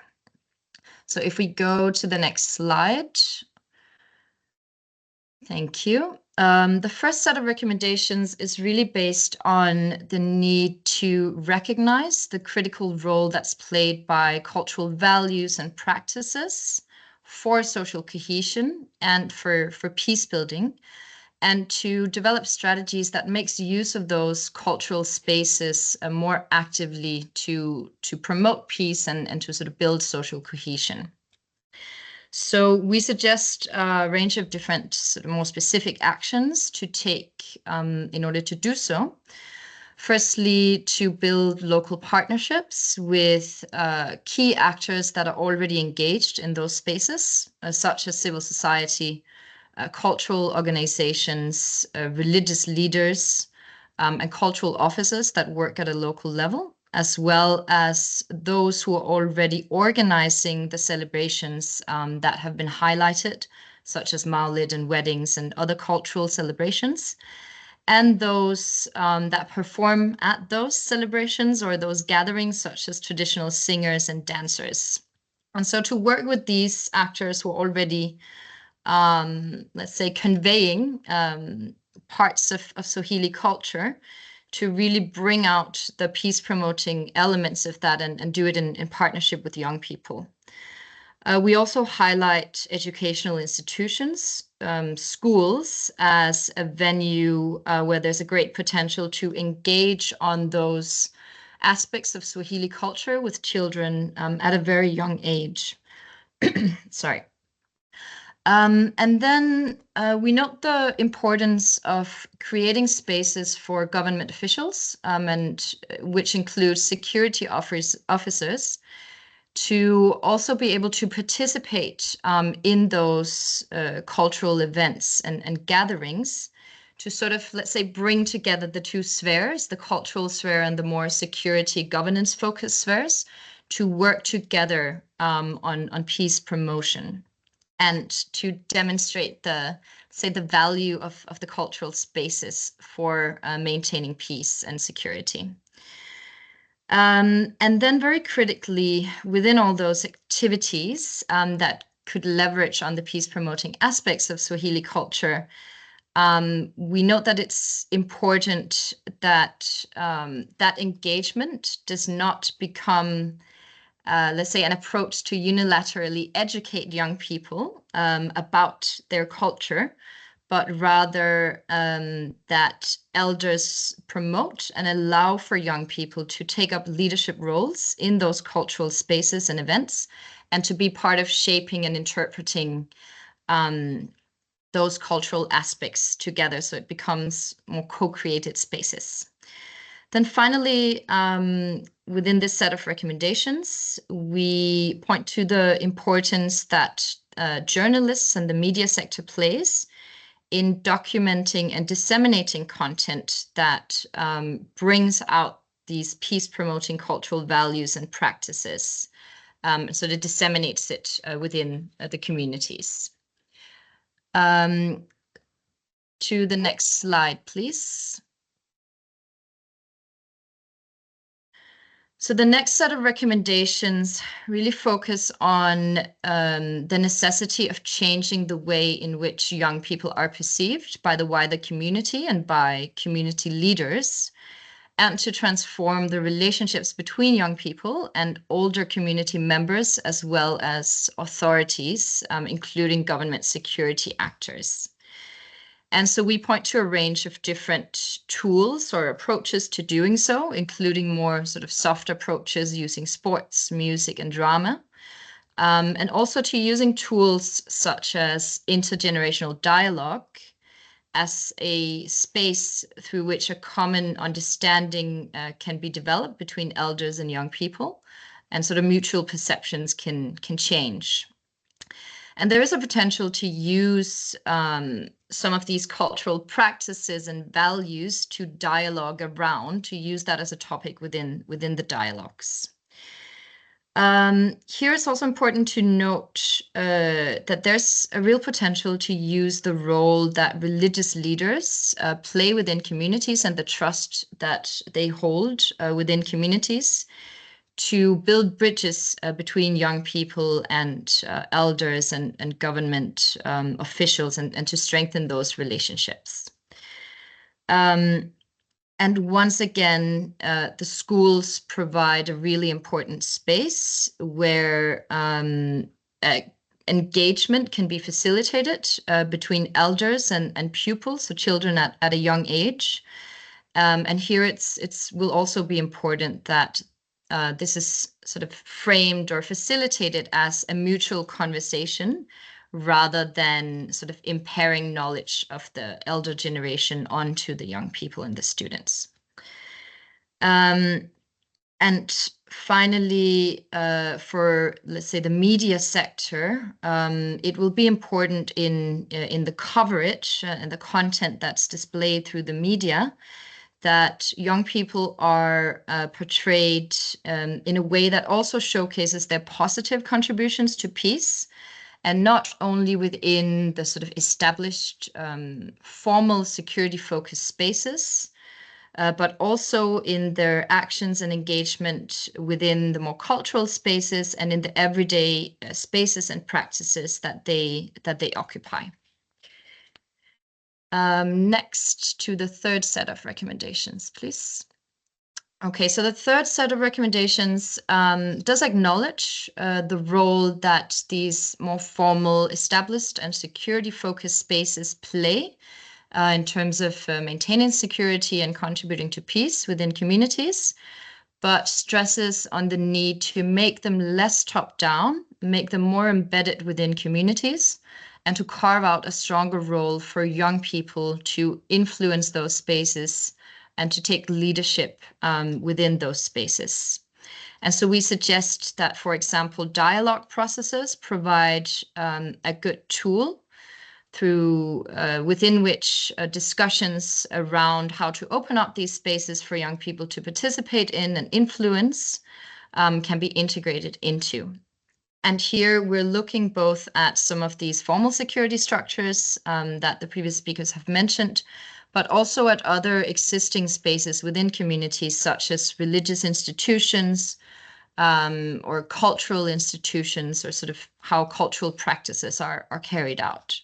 So if we go to the next slide. Thank you. The first set of recommendations is really based on the need to recognize the critical role that's played by cultural values and practices for social cohesion and for peace building, and to develop strategies that makes use of those cultural spaces more actively to promote peace and to sort of build social cohesion. So we suggest a range of different sort of more specific actions to take in order to do so. Firstly, to build local partnerships with key actors that are already engaged in those spaces, such as civil society, cultural organizations, religious leaders, and cultural officers that work at a local level, as well as those who are already organizing the celebrations that have been highlighted, such as Maulid and weddings and other cultural celebrations, and those that perform at those celebrations or those gatherings, such as traditional singers and dancers. And so to work with these actors who are already, let's say, conveying parts of Swahili culture, to really bring out the peace-promoting elements of that and do it in partnership with young people. We also highlight educational institutions, schools, as a venue where there's a great potential to engage on those aspects of Swahili culture with children at a very young age. Sorry. And then we note the importance of creating spaces for government officials, and which includes security officers, to also be able to participate in those cultural events and gatherings, to sort of, let's say, bring together the two spheres, the cultural sphere and the more security governance focused spheres, to work together on peace promotion, and to demonstrate the value of the cultural spaces for maintaining peace and security. And then very critically, within all those activities that could leverage on the peace-promoting aspects of Swahili culture, we note that it's important that that engagement does not become let's say, an approach to unilaterally educate young people about their culture, but rather that elders promote and allow for young people to take up leadership roles in those cultural spaces and events, and to be part of shaping and interpreting those cultural aspects together, so it becomes more co-created spaces. Then finally, within this set of recommendations, we point to the importance that journalists and the media sector plays in documenting and disseminating content that brings out these peace-promoting cultural values and practices, so that disseminates it within the communities. To the next slide, please. So the next set of recommendations really focus on the necessity of changing the way in which young people are perceived by the wider community and by community leaders, and to transform the relationships between young people and older community members, as well as authorities, including government security actors. And so we point to a range of different tools or approaches to doing so, including more sort of soft approaches using sports, music, and drama, and also to using tools such as intergenerational dialogue as a space through which a common understanding can be developed between elders and young people, and sort of mutual perceptions can change. And there is a potential to use some of these cultural practices and values to dialogue around, to use that as a topic within the dialogues. Here it's also important to note that there's a real potential to use the role that religious leaders play within communities and the trust that they hold within communities, to build bridges between young people and elders and government officials, and to strengthen those relationships. And once again, the schools provide a really important space where engagement can be facilitated between elders and pupils, so children at a young age. And here it will also be important that this is sort of framed or facilitated as a mutual conversation, rather than sort of impairing knowledge of the elder generation onto the young people and the students. And finally, for, let's say, the media sector, it will be important in the coverage and the content that's displayed through the media that young people are portrayed in a way that also showcases their positive contributions to peace, and not only within the sort of established formal security-focused spaces, but also in their actions and engagement within the more cultural spaces and in the everyday spaces and practices that they occupy. Next to the third set of recommendations, please. Okay, so the third set of recommendations does acknowledge the role that these more formal, established and security-focused spaces play in terms of maintaining security and contributing to peace within communities, but stresses on the need to make them less top-down, make them more embedded within communities, and to carve out a stronger role for young people to influence those spaces and to take leadership within those spaces. And so we suggest that, for example, dialogue processes provide a good tool through within which discussions around how to open up these spaces for young people to participate in and influence can be integrated into. And here we're looking both at some of these formal security structures that the previous speakers have mentioned, but also at other existing spaces within communities, such as religious institutions or cultural institutions, or sort of how cultural practices are carried out.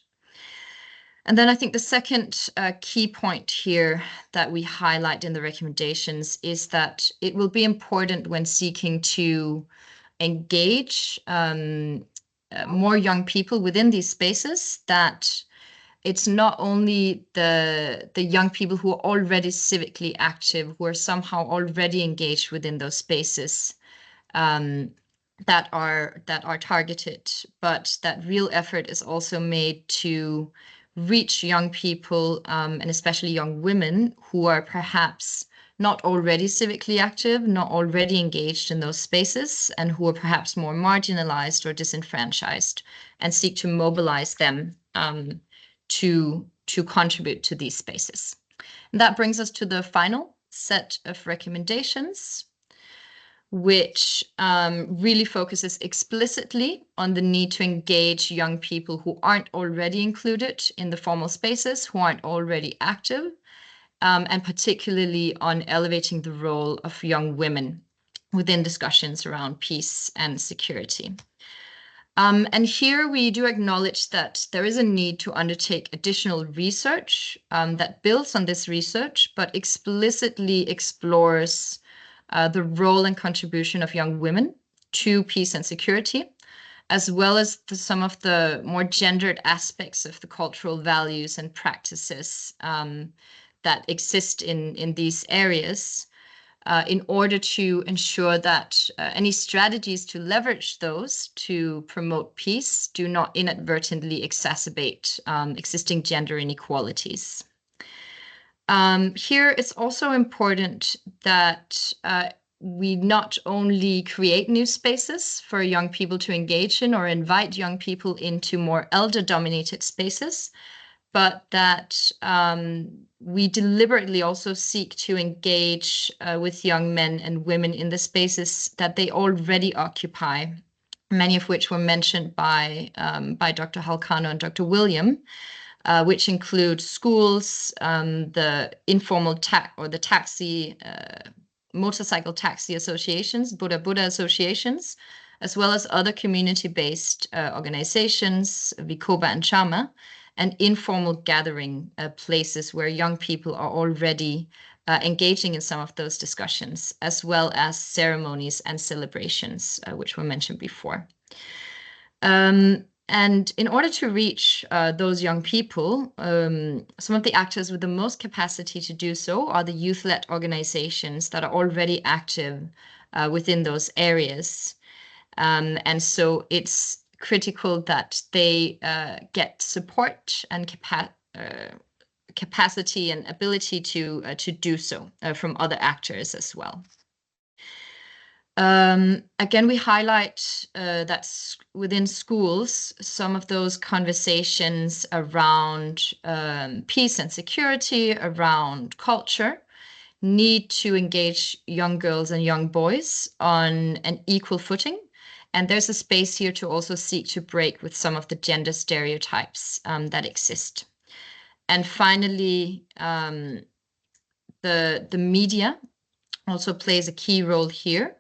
And then I think the second key point here that we highlight in the recommendations is that it will be important when seeking to engage more young people within these spaces that it's not only the young people who are already civically active, who are somehow already engaged within those spaces that are targeted, but that real effort is also made to reach young people and especially young women who are perhaps not already civically active, not already engaged in those spaces, and who are perhaps more marginalized or disenfranchised, and seek to mobilize them to contribute to these spaces. And that brings us to the final set of recommendations, which really focuses explicitly on the need to engage young people who aren't already included in the formal spaces, who aren't already active, and particularly on elevating the role of young women within discussions around peace and security. And here we do acknowledge that there is a need to undertake additional research that builds on this research, but explicitly explores the role and contribution of young women to peace and security, as well as some of the more gendered aspects of the cultural values and practices that exist in these areas, in order to ensure that any strategies to leverage those to promote peace do not inadvertently exacerbate existing gender inequalities. Here it's also important that we not only create new spaces for young people to engage in or invite young people into more elder-dominated spaces, but that we deliberately also seek to engage with young men and women in the spaces that they already occupy, many of which were mentioned by Dr. Halcano and Dr. William, which include schools, the informal motorcycle taxi associations, Buddha associations, as well as other community-based organizations, Vikoba and Chama, and informal gathering places where young people are already engaging in some of those discussions, as well as ceremonies and celebrations, which were mentioned before. And in order to reach those young people, some of the actors with the most capacity to do so are the youth-led organizations that are already active within those areas. And so it's critical that they get support and capacity and ability to do so from other actors as well. Again, we highlight that within schools, some of those conversations around peace and security, around culture, need to engage young girls and young boys on an equal footing. And there's a space here to also seek to break with some of the gender stereotypes that exist. And finally, the media also plays a key role here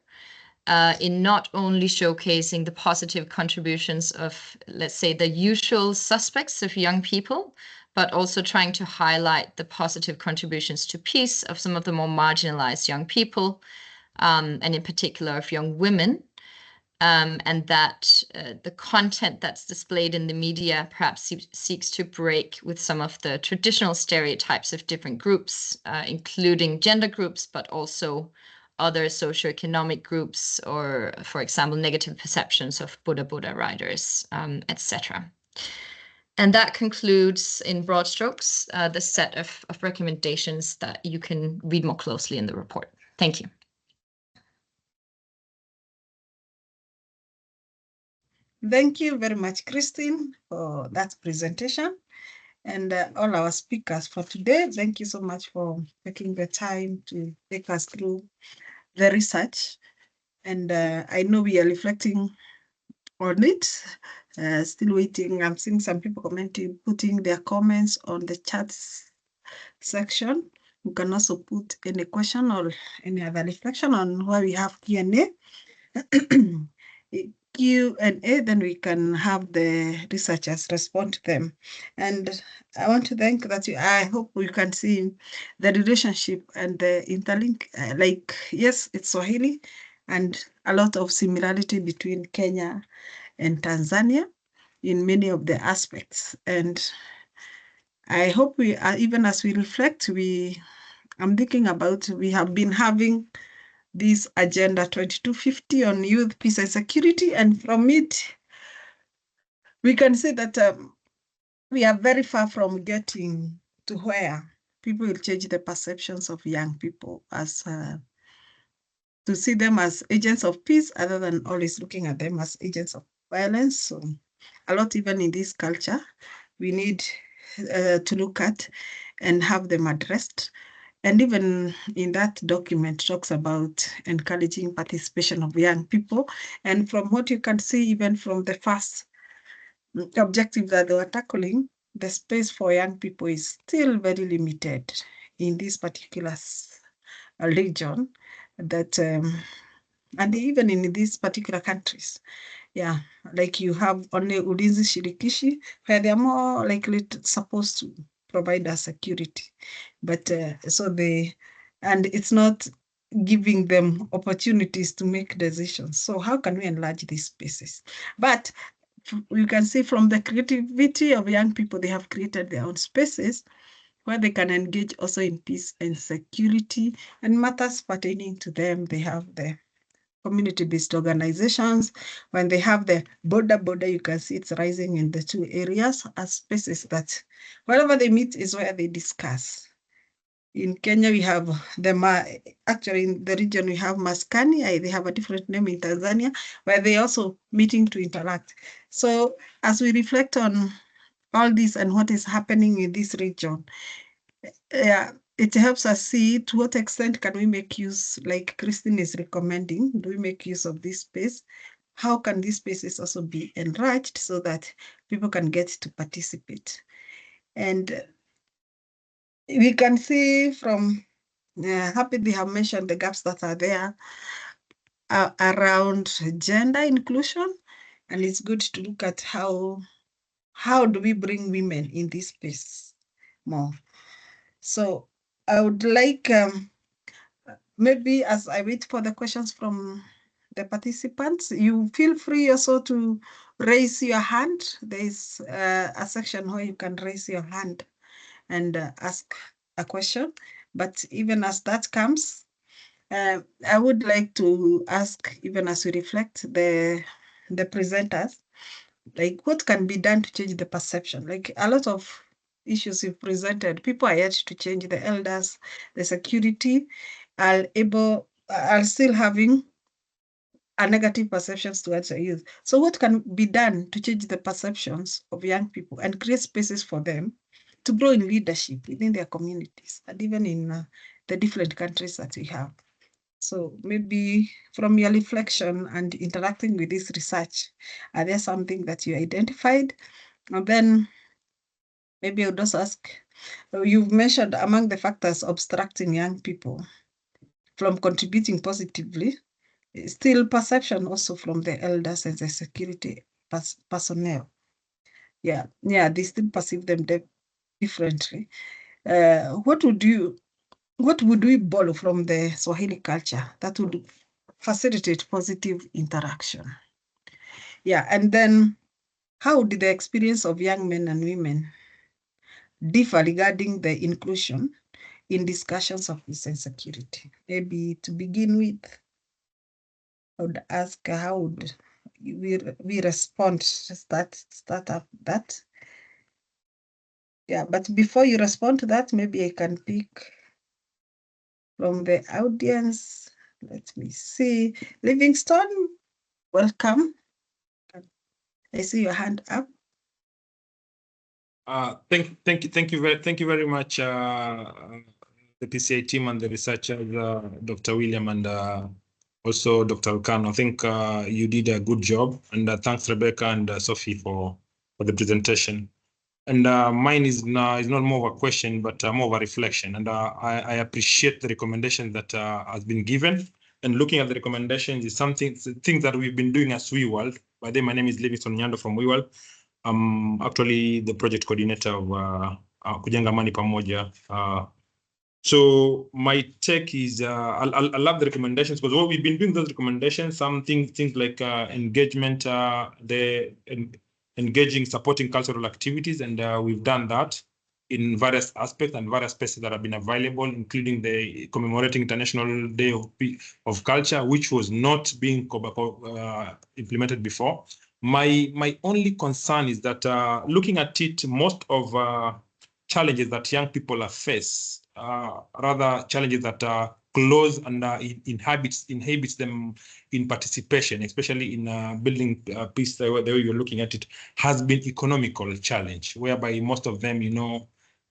in not only showcasing the positive contributions of, let's say, the usual suspects of young people, but also trying to highlight the positive contributions to peace of some of the more marginalized young people, and in particular of young women. And that the content that's displayed in the media perhaps seeks to break with some of the traditional stereotypes of different groups, including gender groups, but also other socioeconomic groups, or, for example, negative perceptions of Buddha riders, etc. And that concludes, in broad strokes, the set of recommendations that you can read more closely in the report. Thank you. Thank you very much, Christine, for that presentation. And all our speakers for today, thank you so much for taking the time to take us through the research. And I know we are reflecting on it, still waiting. I'm seeing some people commenting, putting their comments on the chat section. You can also put any question or any other reflection on where we have Q&A. Q&A, then we can have the researchers respond to them. And I want to thank that I hope you can see the relationship and the interlink. Like, yes, it's Swahili, and a lot of similarity between Kenya and Tanzania in many of the aspects. And I hope we are, even as we reflect, I'm thinking about, we have been having this Agenda 2250 on youth, peace and security. And from it, we can see that we are very far from getting to where people will change the perceptions of young people as to see them as agents of peace, other than always looking at them as agents of violence. So a lot, even in this culture, we need to look at and have them addressed. And even in that document talks about encouraging participation of young people. And from what you can see, even from the first objective that they were tackling, the space for young people is still very limited in this particular region, that and even in these particular countries. Yeah, like you have only Ulinzi Shirikishi, where they're more likely supposed to provide us security. But and it's not giving them opportunities to make decisions. So how can we enlarge these spaces? But you can see from the creativity of young people, they have created their own spaces where they can engage also in peace and security and matters pertaining to them. They have the community-based organizations. When they have the border, you can see it's rising in the two areas as spaces that wherever they meet is where they discuss. In Kenya, we have actually in the region, we have Maskani. They have a different name in Tanzania, where they also meeting to interact. So as we reflect on all this and what is happening in this region, it helps us see to what extent can we make use, like Christine is recommending, do we make use of this space? How can these spaces also be enriched so that people can get to participate? And we can see from, happy they have mentioned the gaps that are there around gender inclusion. And it's good to look at how do we bring women in this space more. So I would like, maybe as I wait for the questions from the participants, you feel free also to raise your hand. There is a section where you can raise your hand and ask a question. But even as that comes, I would like to ask, even as we reflect, the presenters, like what can be done to change the perception? Like a lot of issues you presented, people are yet to change. The elders, the security are still having a negative perceptions towards the youth. So what can be done to change the perceptions of young people and create spaces for them to grow in leadership within their communities and even in the different countries that we have? So maybe from your reflection and interacting with this research, are there something that you identified? And then maybe I would also ask, you've mentioned among the factors obstructing young people from contributing positively, still perception also from the elders and the security personnel. Yeah, they still perceive them differently. What would we borrow from the Swahili culture that would facilitate positive interaction? Yeah, and then how did the experience of young men and women differ regarding the inclusion in discussions of peace and security? Maybe to begin with, I would ask how would we respond to start up that? Yeah, but before you respond to that, maybe I can pick from the audience. Let me see. Livingstone, welcome. I see your hand up. Thank you very much, the PCA team and the researchers, Dr. William and also Dr. Alcano. I think you did a good job, and thanks Rebecca and Sophie for the presentation. And mine is not more of a question, but more of a reflection. And I appreciate the recommendation that has been given. And looking at the recommendations is things that we've been doing as WeWorld. By the way, my name is Livingstone Nyando from WeWorld. I'm actually the project coordinator of Kujenga Amani Pamoja. So my take is I love the recommendations, because what we've been doing, those recommendations, some things like engagement, engaging, supporting cultural activities, and we've done that in various aspects and various spaces that have been available, including the commemorating International Day of Culture, which was not being implemented before. My only concern is that looking at it, most of challenges that young people are face, rather challenges that are close and inhibits them in participation, especially in building peace, the way you're looking at it, has been economical challenge, whereby most of them,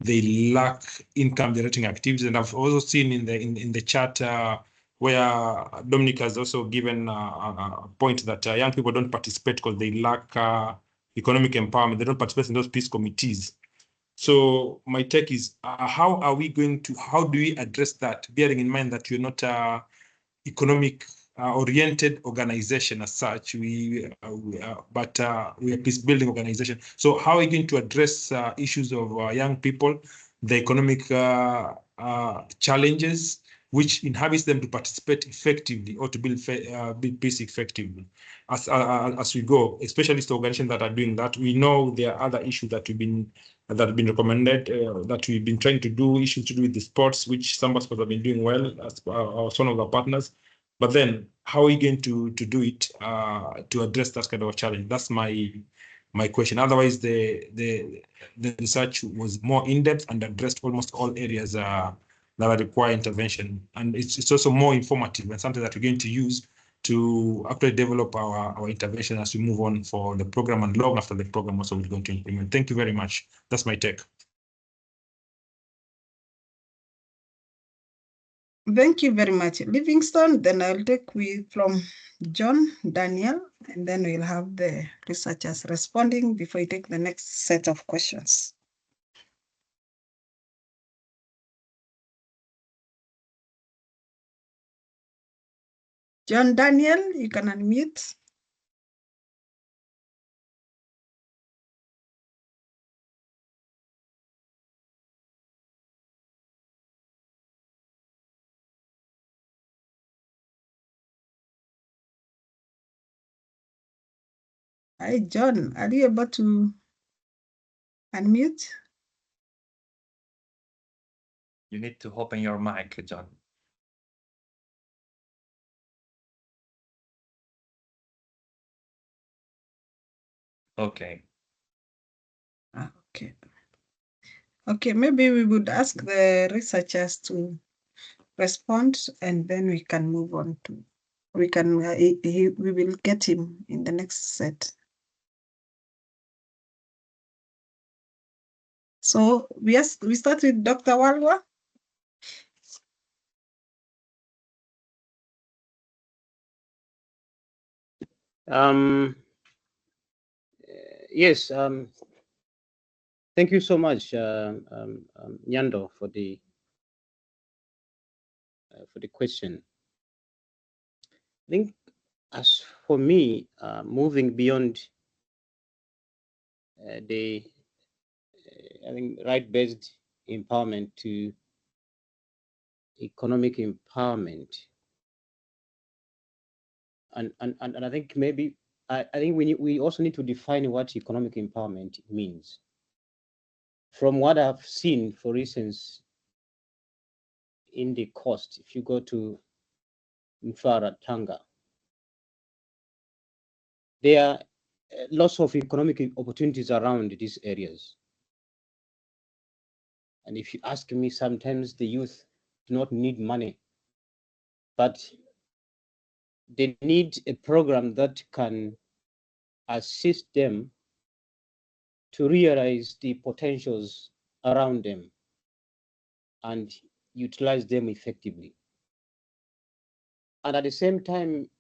they lack income generating activities. And I've also seen in the chat where Dominic has also given a point that young people don't participate because they lack economic empowerment. They don't participate in those peace committees. So my take is, how do we address that, bearing in mind that you're not a economic oriented organization as such, but we are peace building organization. So how are we going to address issues of young people, the economic challenges, which inhibits them to participate effectively or to build peace effectively as we go, especially the organizations that are doing that? We know there are other issues that have been recommended, that we've been trying to do, issues to do with the sports, which some of us have been doing well as one of our partners. But then how are we going to do it to address that kind of a challenge? That's my question. Otherwise, the research was more in-depth and addressed almost all areas that require intervention. And it's also more informative and something that we're going to use to actually develop our intervention as we move on for the program, and long after the program also we're going to implement. Thank you very much. That's my take. Thank you very much, Livingstone. Then I'll take from John Daniel, and then we'll have the researchers responding before we take the next set of questions. John Daniel, you can unmute. Hi, John, are you able to unmute? You need to open your mic, John. Okay. Okay. Okay, maybe we would ask the researchers to respond, and then we can move on to, we will get him in the next set. So we start with Dr. Walwa. Yes, thank you so much, Nyando, for the question. I think, as for me, moving beyond the I think right-based empowerment to economic empowerment, and I think maybe I think we also need to define what economic empowerment means. From what I've seen, for instance, in the coast, if you go to Mtwara, Tanga, there are lots of economic opportunities around these areas. And if you ask me, sometimes the youth do not need money, but they need a program that can assist them to realize the potentials around them and utilize them effectively. And at the same time,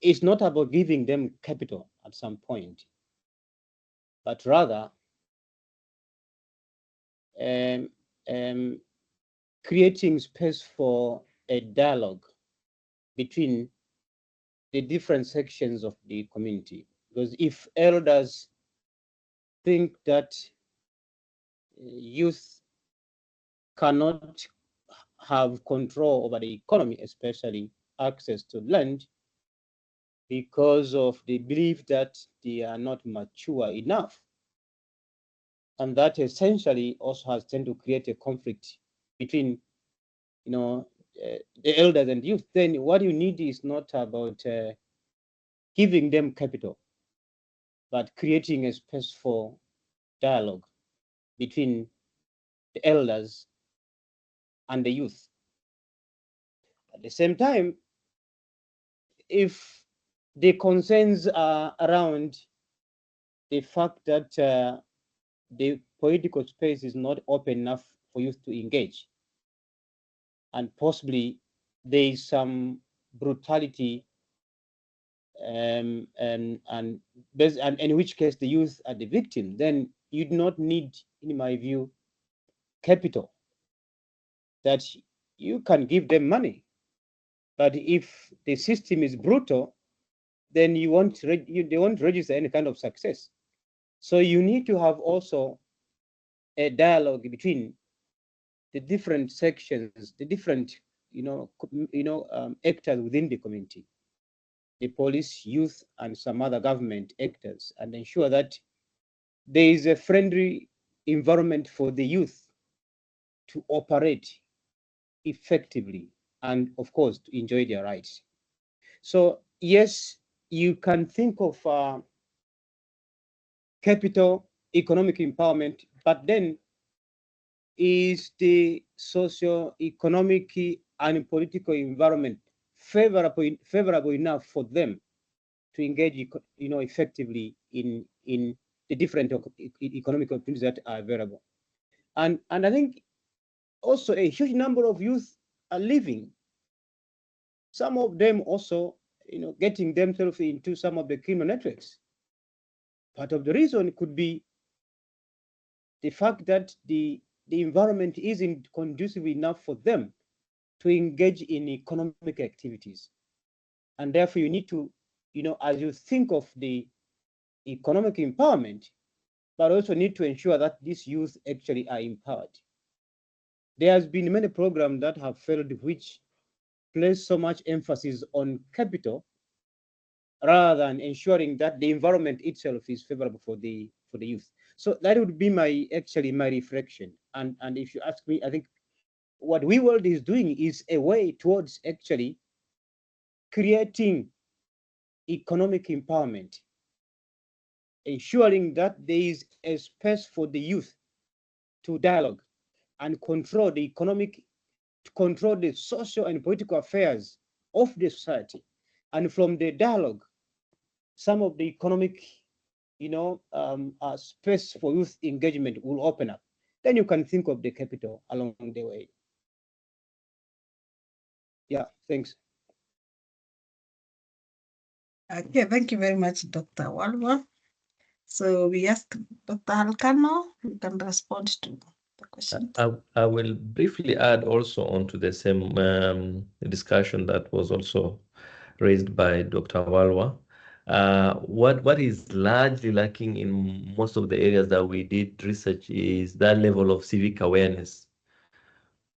it's not about giving them capital at some point, but rather creating space for a dialogue between the different sections of the community. Because if elders think that youth cannot have control over the economy, especially access to land, because of the belief that they are not mature enough, and that essentially also has tended to create a conflict between, the elders and youth. Then what you need is not about giving them capital, but creating a space for dialogue between the elders and the youth. At the same time, if the concerns are around the fact that the political space is not open enough for youth to engage, and possibly there is some brutality, and in which case the youth are the victim, then you do not need, in my view, capital. That you can give them money, but if the system is brutal, then they won't register any kind of success. So you need to have also a dialogue between the different sections, the different actors within the community, the police, youth, and some other government actors, and ensure that there is a friendly environment for the youth to operate effectively and, of course, to enjoy their rights. So yes, you can think of capital, economic empowerment, but then is the socio-economic and political environment favorable enough for them to engage, effectively in the different economic opportunities that are available? And I think also a huge number of youth are leaving. Some of them also, getting themselves into some of the criminal networks. Part of the reason could be the fact that the environment isn't conducive enough for them to engage in economic activities. And therefore, you need to, as you think of the economic empowerment, but also need to ensure that these youth actually are empowered. There has been many programs that have failed, which place so much emphasis on capital rather than ensuring that the environment itself is favorable for the youth. So that would be my reflection. And if you ask me, I think what WeWorld is doing is a way towards actually creating economic empowerment, ensuring that there is a space for the youth to dialogue and control the economic, to control the social and political affairs of the society. And from the dialogue, some of the economic, space for youth engagement will open up. Then you can think of the capital along the way. Yeah, thanks. Okay, thank you very much, Dr. Walwa. So we asked Dr. Halkano, you can respond to the question. I will briefly add also onto the same discussion that was also raised by Dr. Walwa. What is largely lacking in most of the areas that we did research is that level of civic awareness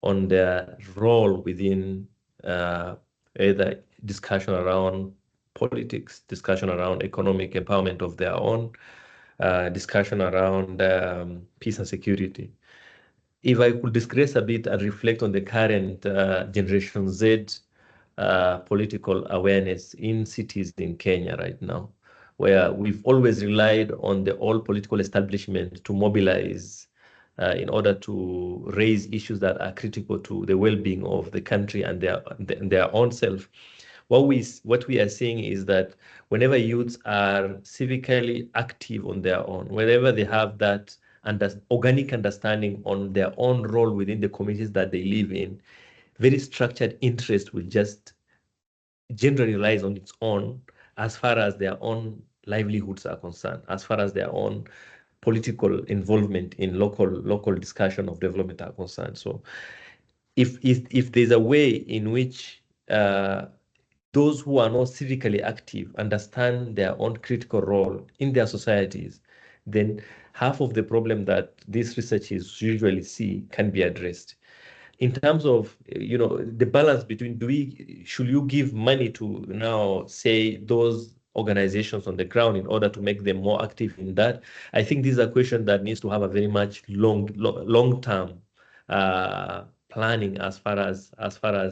on their role within either discussion around politics, discussion around economic empowerment of their own, discussion around peace and security. If I could digress a bit and reflect on the current Generation Z political awareness in cities in Kenya right now, where we've always relied on the old political establishment to mobilize in order to raise issues that are critical to the well-being of the country and their own self. What we are seeing is that whenever youths are civically active on their own, whenever they have that organic understanding on their own role within the communities that they live in, very structured interest will just generalize on its own as far as their own livelihoods are concerned, as far as their own political involvement in local discussion of development are concerned. So if there's a way in which those who are not civically active understand their own critical role in their societies, then half of the problem that these researchers usually see can be addressed. In terms of the balance between should you give money to now say those organizations on the ground in order to make them more active in that, I think these are questions that needs to have a very much long-term planning as far as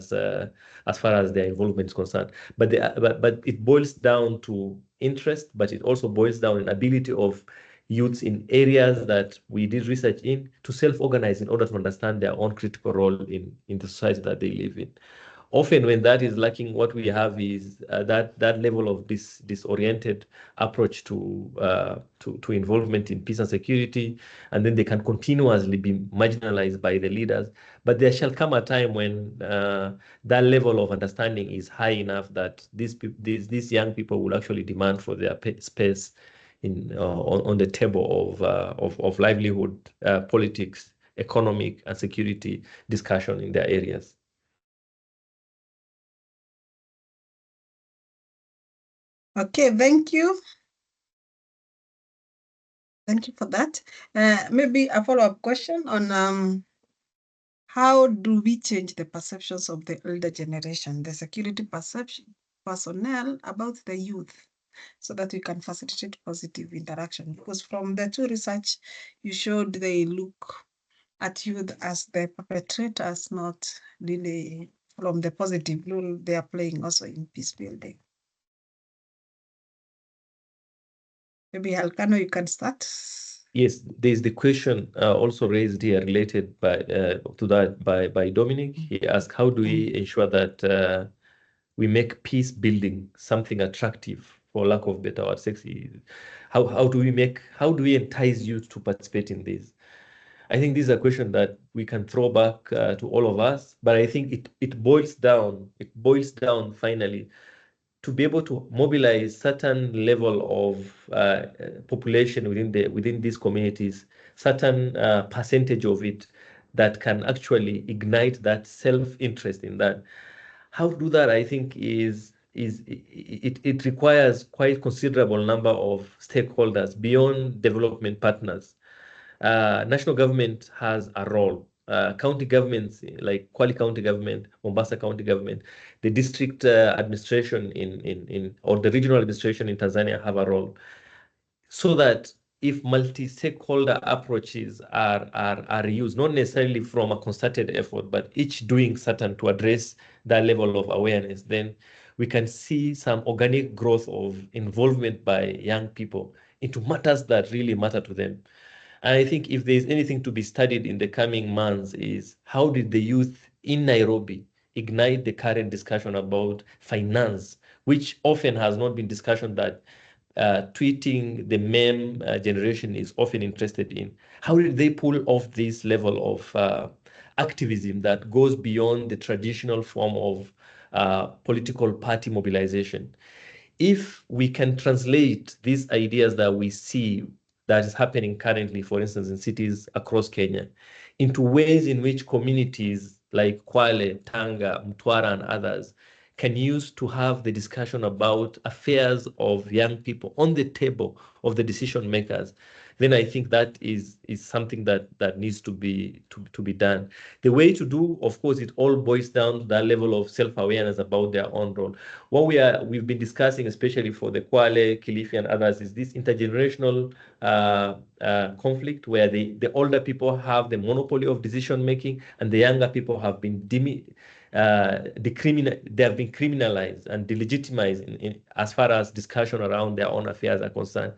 their involvement is concerned. But it boils down to interest, but it also boils down in ability of youths in areas that we did research in to self-organize in order to understand their own critical role in the society that they live in. Often when that is lacking, what we have is that level of disoriented approach to involvement in peace and security, and then they can continuously be marginalized by the leaders. But there shall come a time when that level of understanding is high enough that these young people will actually demand for their space on the table of livelihood, politics, economic and security discussion in their areas. Okay, thank you. Thank you for that. Maybe a follow-up question on how do we change the perceptions of the older generation, the security personnel about the youth, so that we can facilitate positive interaction? Because from the two research you showed, they look at youth as the perpetrators, not really from the positive role they are playing also in peace building. Maybe Halkano, you can start. Yes, there's the question also raised here related to that by Dominic. He asked, how do we ensure that we make peace building something attractive, for lack of better word, sexy? How do we entice youth to participate in this? I think this is a question that we can throw back to all of us, but I think it boils down finally to be able to mobilize certain level of population within these communities, certain percentage of it that can actually ignite that self-interest in that. How to do that, I think, it requires quite considerable number of stakeholders beyond development partners. National government has a role. County governments like Kwale County Government, Mombasa County Government, the district administration or the regional administration in Tanzania have a role, so that if multi-stakeholder approaches are used, not necessarily from a concerted effort, but each doing certain to address that level of awareness, then we can see some organic growth of involvement by young people into matters that really matter to them. And I think if there's anything to be studied in the coming months is how did the youth in Nairobi ignite the current discussion about finance, which often has not been discussion that tweeting the meme generation is often interested in. How did they pull off this level of activism that goes beyond the traditional form of political party mobilization? If we can translate these ideas that we see that is happening currently, for instance, in cities across Kenya, into ways in which communities like Kwale, Tanga, Mtwara, and others can use to have the discussion about affairs of young people on the table of the decision makers, then I think that is something that needs to be done. The way to do, of course, it all boils down to that level of self-awareness about their own role. What we've been discussing, especially for the Kwale, Kilifi, and others, is this intergenerational conflict where the older people have the monopoly of decision making, and the younger people have been they have been criminalized and delegitimized as far as discussion around their own affairs are concerned.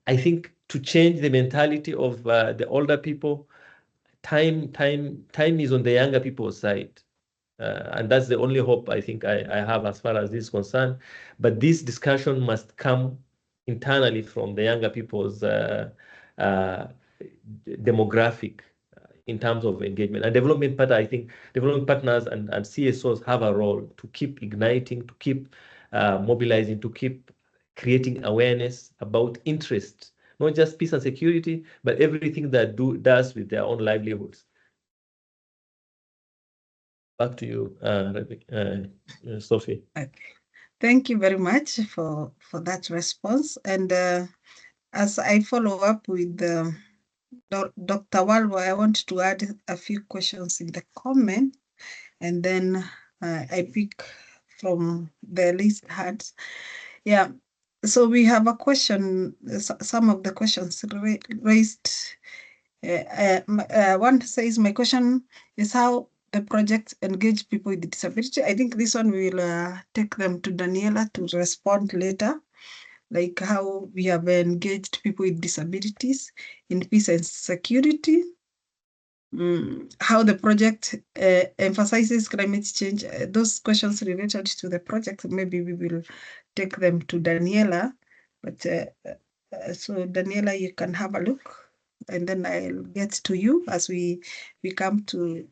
I think to change the mentality of the older people, time is on the younger people's side. And that's the only hope I think I have as far as this is concerned. But this discussion must come internally from the younger people's demographic in terms of engagement. And development partners, I think development partners and CSOs have a role to keep igniting, to keep mobilizing, to keep creating awareness about interest, not just peace and security, but everything that does with their own livelihoods. Back to you, Sophie. Okay. Thank you very much for that response. And as I follow up with Dr. Walwa, I want to add a few questions in the comment, and then I pick from the list hands. Yeah, so we have a question, some of the questions raised. One says, my question is how the project engage people with disability. I think this one will take them to Daniela to respond later, like how we have engaged people with disabilities in peace and security, how the project emphasizes climate change. Those questions related to the project, maybe we will take them to Daniela. But so Daniela, you can have a look, and then I'll get to you as we come to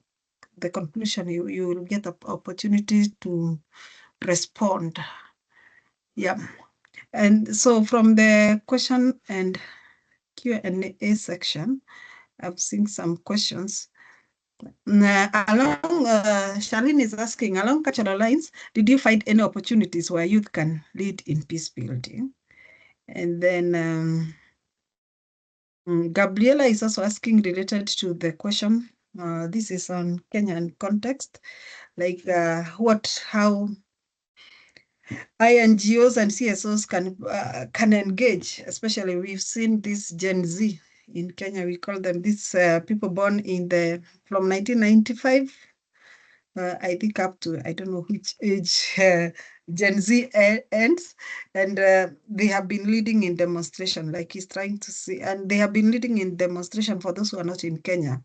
the conclusion. You will get an opportunity to respond. Yeah. And so from the question and Q&A section, I've seen some questions. Charlene is asking, along cultural lines, did you find any opportunities where youth can lead in peace building? And then Gabriela is also asking, related to the question, this is on Kenyan context, like how INGOs and CSOs can engage, especially we've seen this Gen Z in Kenya. We call them these people born from 1995, I think up to, I don't know which age Gen Z ends, and they have been leading in demonstration, like he's trying to see, and they have been leading in demonstration for those who are not in Kenya.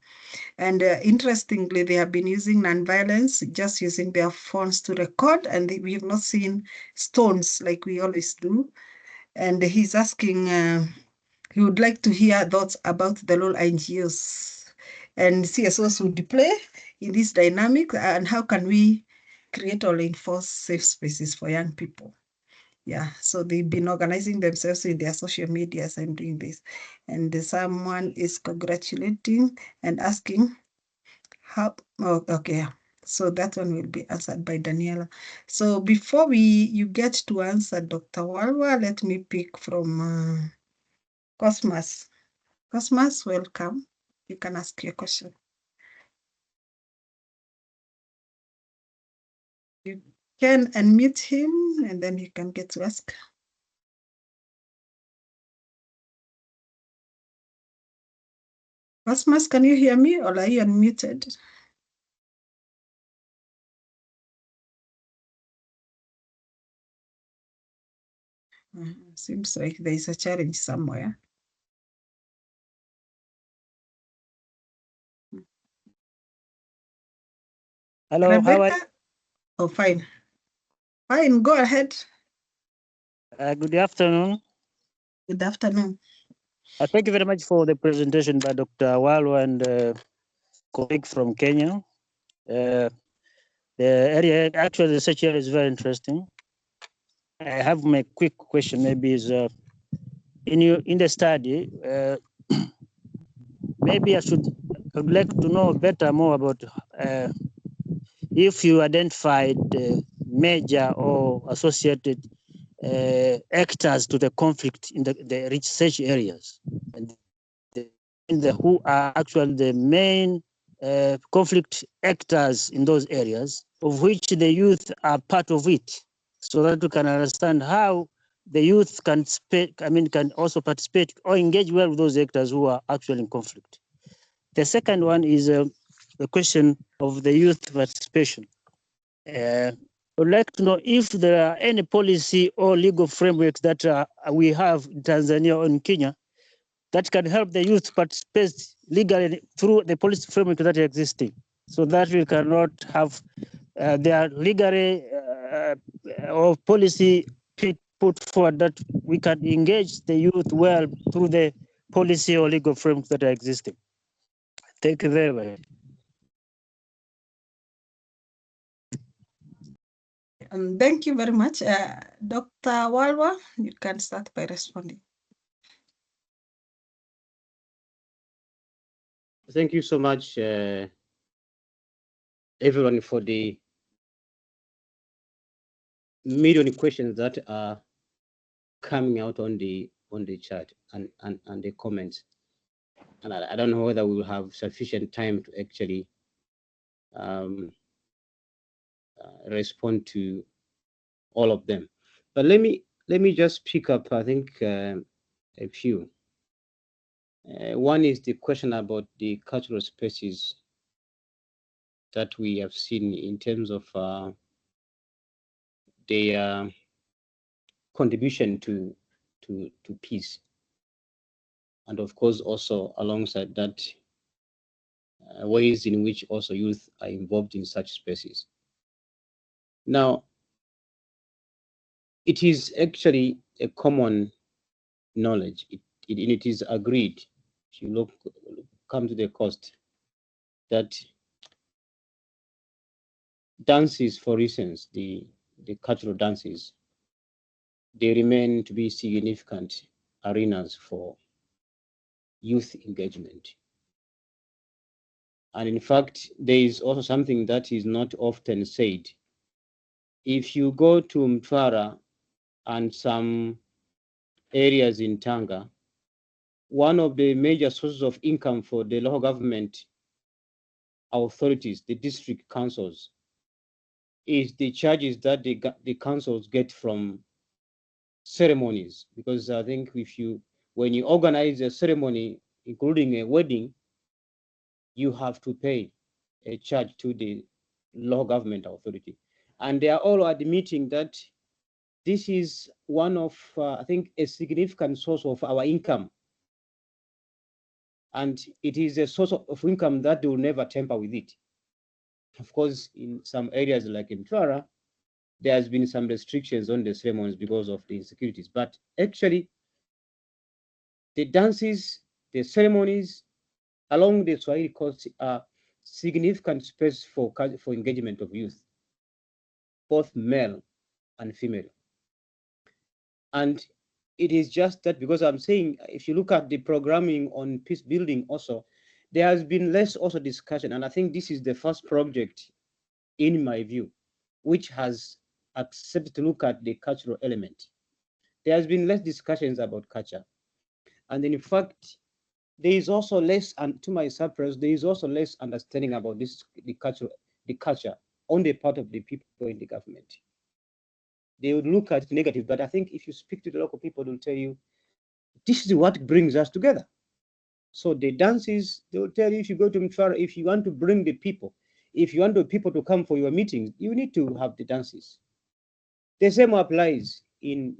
And interestingly, they have been using non-violence, just using their phones to record, and we have not seen stones like we always do. And he's asking, he would like to hear thoughts about the role NGOs and CSOs would play in this dynamic, and how can we create or enforce safe spaces for young people. Yeah, so they've been organizing themselves in their social medias and doing this. And someone is congratulating and asking how, oh, okay. So that one will be answered by Daniela. So before you get to answer Dr. Walwa, let me pick from Cosmas. Cosmas, welcome. You can ask your question. You can unmute him and then you can get to ask. Cosmas, can you hear me or are you unmuted? Seems like there is a challenge somewhere. Hello, how are Rebecca? Oh, fine. Fine, go ahead. Good afternoon. Good afternoon. Thank you very much for the presentation by Dr. Walwa and colleague from Kenya. The area, actually, the research area is very interesting. I have my quick question. Maybe is in the study. Maybe I would like to know better more about if you identified major or associated actors to the conflict in the research areas, and who are actually the main conflict actors in those areas, of which the youth are part of it, so that we can understand how the youth can can also participate or engage well with those actors who are actually in conflict. The second one is the question of the youth participation. I would like to know if there are any policy or legal frameworks that we have in Tanzania or in Kenya that can help the youth participate legally through the policy framework that is existing, so that we cannot have their legally or policy put forward that we can engage the youth well through the policy or legal frameworks that are existing. Thank you very much. Thank you very much. Dr. Walwa, you can start by responding. Thank you so much, everyone, for the million questions that are coming out on the chat and the comments. And I don't know whether we will have sufficient time to actually respond to all of them. But let me just pick up, I think, a few. One is the question about the cultural spaces that we have seen in terms of their contribution to peace, and of course also alongside that ways in which also youth are involved in such spaces. Now, it is actually a common knowledge. It is agreed. If you come to the cost, that dances, for instance, the cultural dances, they remain to be significant arenas for youth engagement. And in fact, there is also something that is not often said. If you go to Mtwara and some areas in Tanga, one of the major sources of income for the local government authorities, the district councils, is the charges that the councils get from ceremonies. Because I think when you organize a ceremony, including a wedding, you have to pay a charge to the local government authority. And they are all admitting that this is one of, I think, a significant source of our income. And it is a source of income that they will never tamper with it. Of course, in some areas like in Mtwara, there has been some restrictions on the ceremonies because of the insecurities. But actually, the dances, the ceremonies along the Swahili coast are significant space for engagement of youth, both male and female. And it is just that, because I'm saying, if you look at the programming on peace building also, there has been less also discussion. And I think this is the first project, in my view, which has accepted to look at the cultural element. There has been less discussions about culture. And in fact, there is also less, and to my surprise, there is also less understanding about the culture on the part of the people in the government. They would look at negative, but I think if you speak to the local people, they'll tell you, this is what brings us together. So the dances, they will tell you, if you go to Mtwara, if you want to bring the people, if you want the people to come for your meetings, you need to have the dances. The same applies in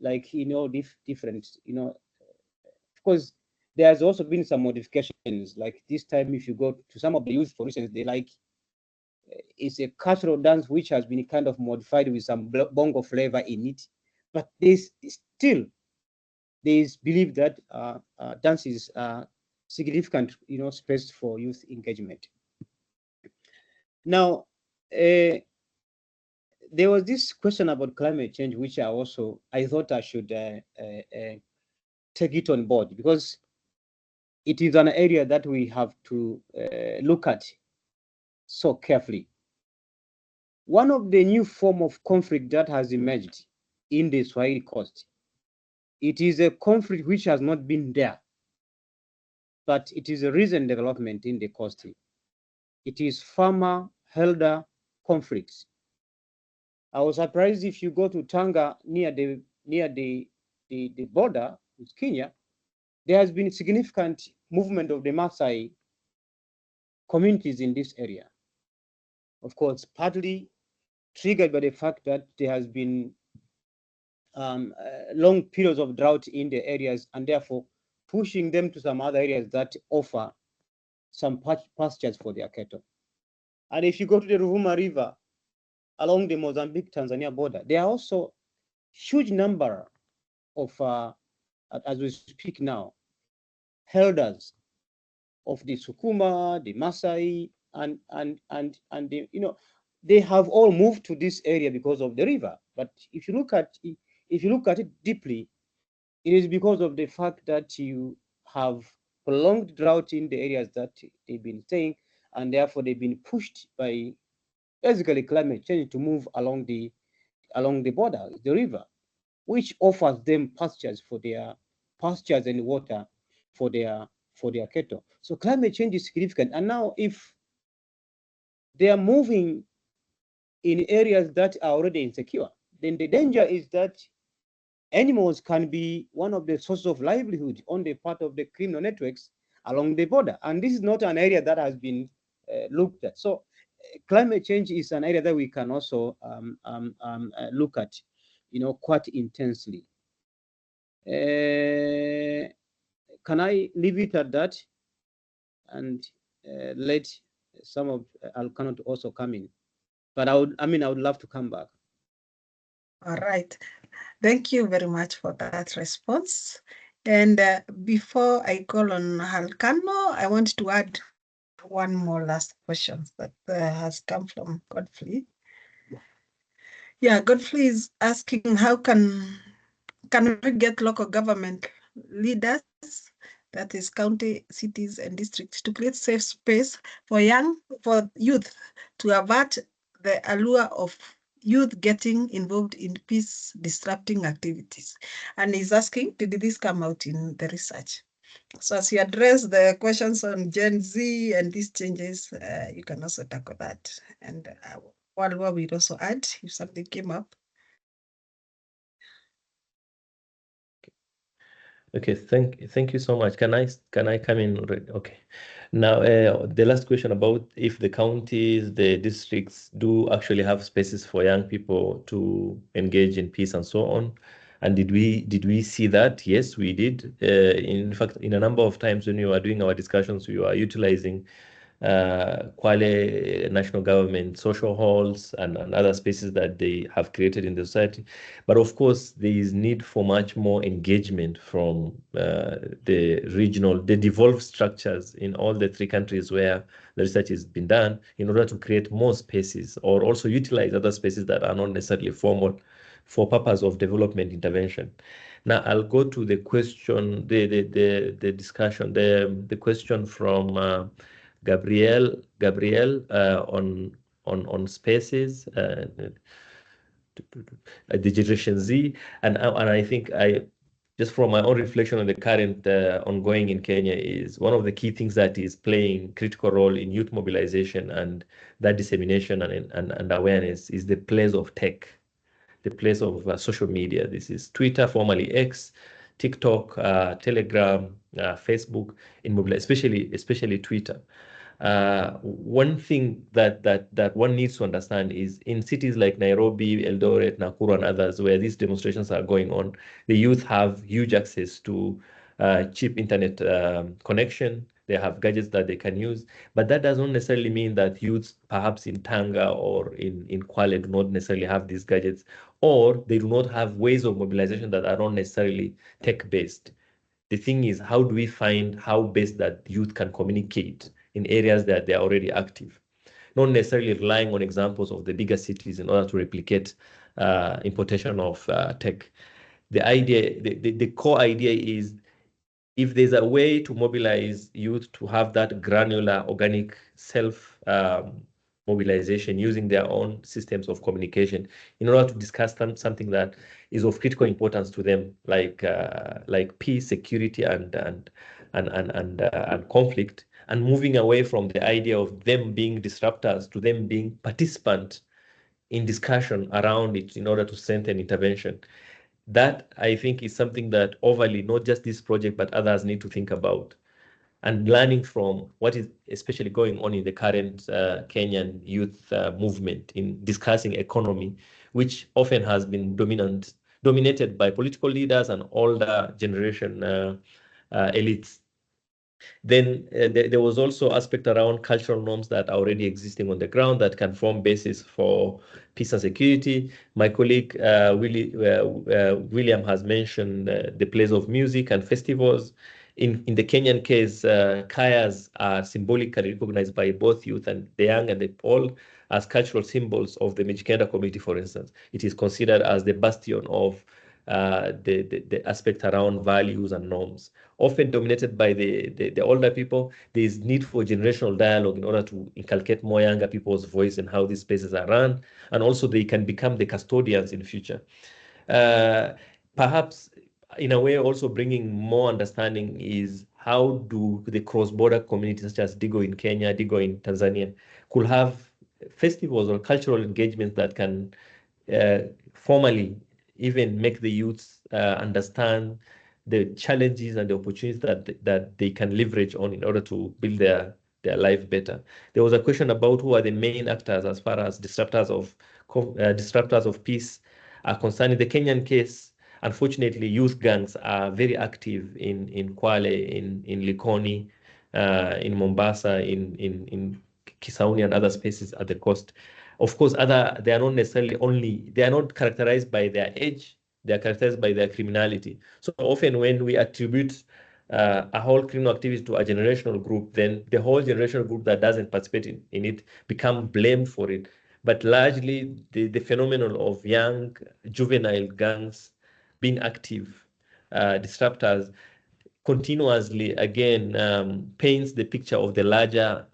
different, of course, there has also been some modifications. Like this time, if you go to some of the youth, for instance, they like it's a cultural dance which has been kind of modified with some bongo flavor in it, but there's still belief that dance is significant, space for youth engagement. Now, there was this question about climate change, which I thought I should take it on board, because it is an area that we have to look at so carefully. One of the new form of conflict that has emerged in the Swahili Coast, it is a conflict which has not been there, but it is a recent development in the coast. It is farmer-elder conflicts. I was surprised if you go to Tanga near the border with Kenya, there has been significant movement of the Maasai communities in this area. Of course, partly triggered by the fact that there has been long periods of drought in the areas, and therefore pushing them to some other areas that offer some pastures for their cattle. And if you go to the Ruvuma River along the Mozambique-Tanzania border, there are also huge number of, as we speak now, elders of the Sukuma, the Maasai, and the, they have all moved to this area because of the river. But if you look at it deeply, it is because of the fact that you have prolonged drought in the areas that they've been staying, and therefore they've been pushed by basically climate change to move along the border, the river, which offers them pastures and water for their cattle. So climate change is significant. And now if they are moving in areas that are already insecure, then the danger is that animals can be one of the sources of livelihood on the part of the criminal networks along the border. And this is not an area that has been looked at. So climate change is an area that we can also look at, quite intensely. Can I leave it at that and let some of Alkano to also come in? But I would love to come back. All right. Thank you very much for that response. And before I call on Halkano, I want to add one more last question that has come from Godfrey. Yeah, Godfrey is asking, how can we get local government leaders, that is county, cities, and districts, to create safe space for youth to avert the allure of youth getting involved in peace disrupting activities? And he's asking, did this come out in the research? So as you address the questions on Gen Z and these changes, you can also tackle that. And what we'd also add if something came up. Okay, thank you so much. Can I come in already? Okay. Now, the last question about if the counties, the districts do actually have spaces for young people to engage in peace and so on. And did we see that? Yes, we did. In fact, in a number of times when we were doing our discussions, we were utilizing Kwale national government social halls and other spaces that they have created in the society. But of course, there is need for much more engagement from the devolved structures in all the 3 countries where the research has been done, in order to create more spaces or also utilize other spaces that are not necessarily formal for purpose of development intervention. Now I'll go to the question, the discussion, the question from Gabriel on spaces, the Generation Z, and I think just from my own reflection on the current ongoing in Kenya, is one of the key things that is playing critical role in youth mobilization and that dissemination and awareness is the place of tech, the place of social media. This is Twitter, formerly X, TikTok, Telegram, Facebook, especially Twitter. One thing that one needs to understand is in cities like Nairobi, Eldoret, Nakuru, and others where these demonstrations are going on, the youth have huge access to cheap internet connection. They have gadgets that they can use, but that does not necessarily mean that youths perhaps in Tanga or in Kwale do not necessarily have these gadgets, or they do not have ways of mobilization that are not necessarily tech-based. The thing is, how do we find how best that youth can communicate in areas that they are already active? Not necessarily relying on examples of the bigger cities in order to replicate importation of tech. The idea, the core idea is, if there's a way to mobilize youth to have that granular, organic self-mobilization using their own systems of communication in order to discuss something that is of critical importance to them, like peace, security, and conflict, and moving away from the idea of them being disruptors to them being participants in discussion around it in order to strengthen intervention. That, I think, is something that overly, not just this project, but others need to think about, and learning from what is especially going on in the current Kenyan youth movement in discussing economy, which often has been dominated by political leaders and older generation elites. Then there was also aspect around cultural norms that are already existing on the ground that can form basis for peace and security. My colleague William has mentioned the place of music and festivals. In the Kenyan case, kayas are symbolically recognized by both youth and the young and the old as cultural symbols of the Mijikenda community, for instance. It is considered as the bastion of the aspect around values and norms, often dominated by the older people. There is need for generational dialogue in order to inculcate more younger people's voice and how these spaces are run, and also they can become the custodians in the future. Perhaps in a way also bringing more understanding is how do the cross-border communities such as Digo in Kenya, Digo in Tanzania could have festivals or cultural engagements that can formally even make the youths understand the challenges and the opportunities that they can leverage on in order to build their life better. There was a question about who are the main actors as far as disruptors of peace are concerned. In the Kenyan case, unfortunately, youth gangs are very active in Kwale, in Likoni, in Mombasa, in Kisauni and other spaces at the coast. Of course, they are not necessarily they are not characterized by their age, they are characterized by their criminality. So often when we attribute a whole criminal activity to a generational group, then the whole generational group that doesn't participate in it become blamed for it. But largely, the phenomenon of young juvenile gangs being active disruptors continuously, again, paints the picture of the larger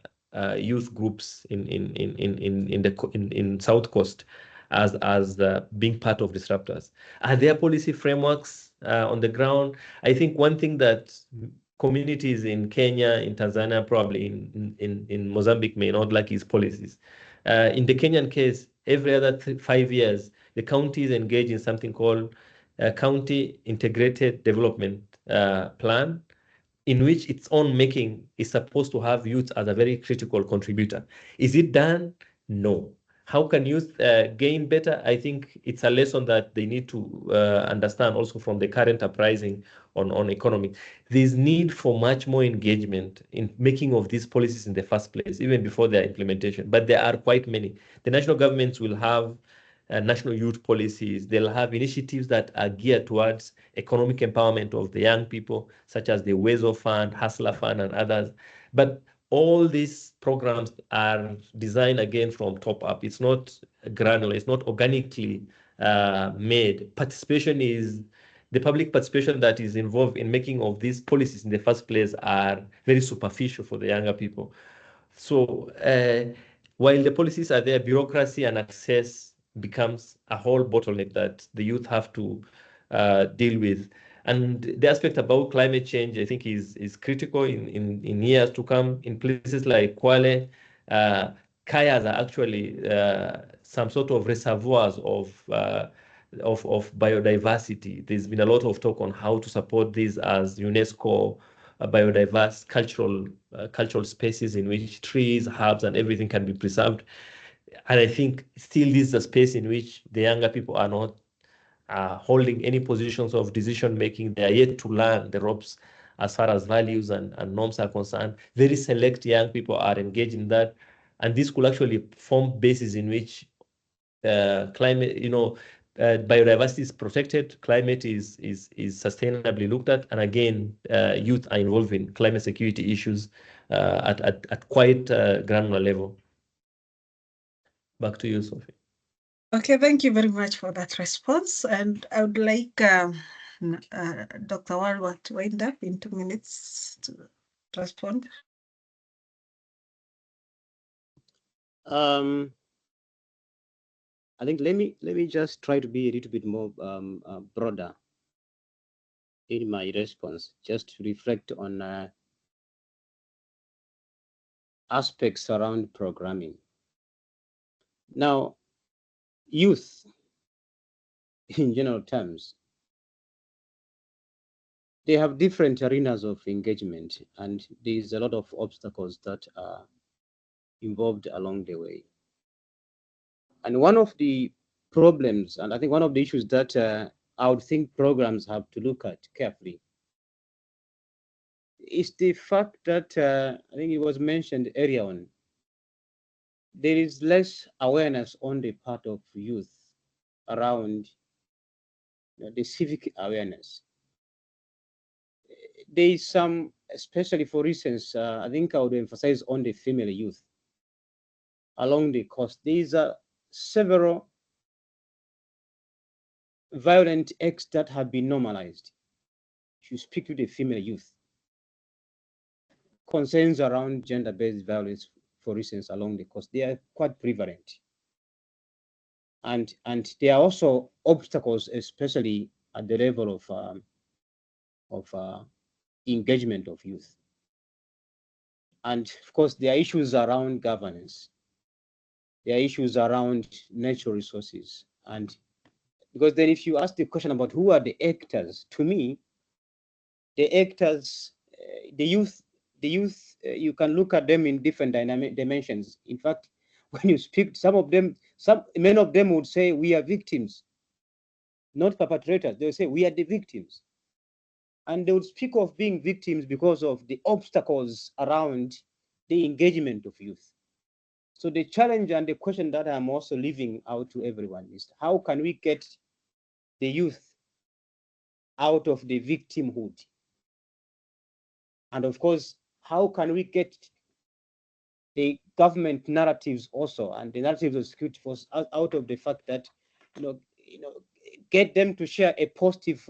youth groups in South Coast as being part of disruptors. Are there policy frameworks on the ground? I think one thing that communities in Kenya, in Tanzania, probably in Mozambique may not like is policies. In the Kenyan case, every other 5 years, the counties engage in something called County Integrated Development Plan, in which its own making is supposed to have youth as a very critical contributor. Is it done? No. How can youth gain better? I think it's a lesson that they need to understand also from the current uprising on economy. There's need for much more engagement in making of these policies in the first place, even before their implementation. But there are quite many. The national governments will have national youth policies. They'll have initiatives that are geared towards economic empowerment of the young people, such as the Wezo Fund, Hustler Fund, and others. But all these programs are designed again from top up. It's not granular, it's not organically made. Participation is the public participation that is involved in making of these policies in the first place are very superficial for the younger people. So while the policies are there, bureaucracy and access becomes a whole bottleneck that the youth have to deal with. And the aspect about climate change, I think, is critical in years to come. In places like Kwale, kayas are actually some sort of reservoirs of biodiversity. There's been a lot of talk on how to support these as UNESCO biodiverse cultural spaces in which trees, herbs, and everything can be preserved. And I think still this is a space in which the younger people are not holding any positions of decision making. They are yet to learn the ropes as far as values and norms are concerned. Very select young people are engaged in that. And this could actually form bases in which climate, biodiversity is protected, climate is sustainably looked at, and again, youth are involved in climate security issues at quite granular level. Back to you, Sophie. Okay, thank you very much for that response. And I would like Dr. Walwa to wind up in 2 minutes to respond. I think let me just try to be a little bit more broader in my response, just to reflect on aspects around programming. Now, youth, in general terms, they have different arenas of engagement, and there's a lot of obstacles that are involved along the way. And one of the problems, and I think one of the issues that I would think programs have to look at carefully, is the fact that I think it was mentioned earlier on, there is less awareness on the part of youth around the civic awareness. There is some, especially for instance, I think I would emphasize on the female youth along the coast. These are several violent acts that have been normalized. If you speak to the female youth, concerns around gender-based violence, for instance, along the coast, they are quite prevalent. And there are also obstacles, especially at the level of engagement of youth. And of course, there are issues around governance. There are issues around natural resources. And because then if you ask the question about who are the actors, to me, the actors, the youth, you can look at them in different dimensions. In fact, when you speak, many of them would say we are victims, not perpetrators. They will say we are the victims. And they would speak of being victims because of the obstacles around the engagement of youth. So the challenge and the question that I'm also leaving out to everyone is, how can we get the youth out of the victimhood? And of course, how can we get the government narratives also, and the narratives of security force out of the fact that, get them to share a positive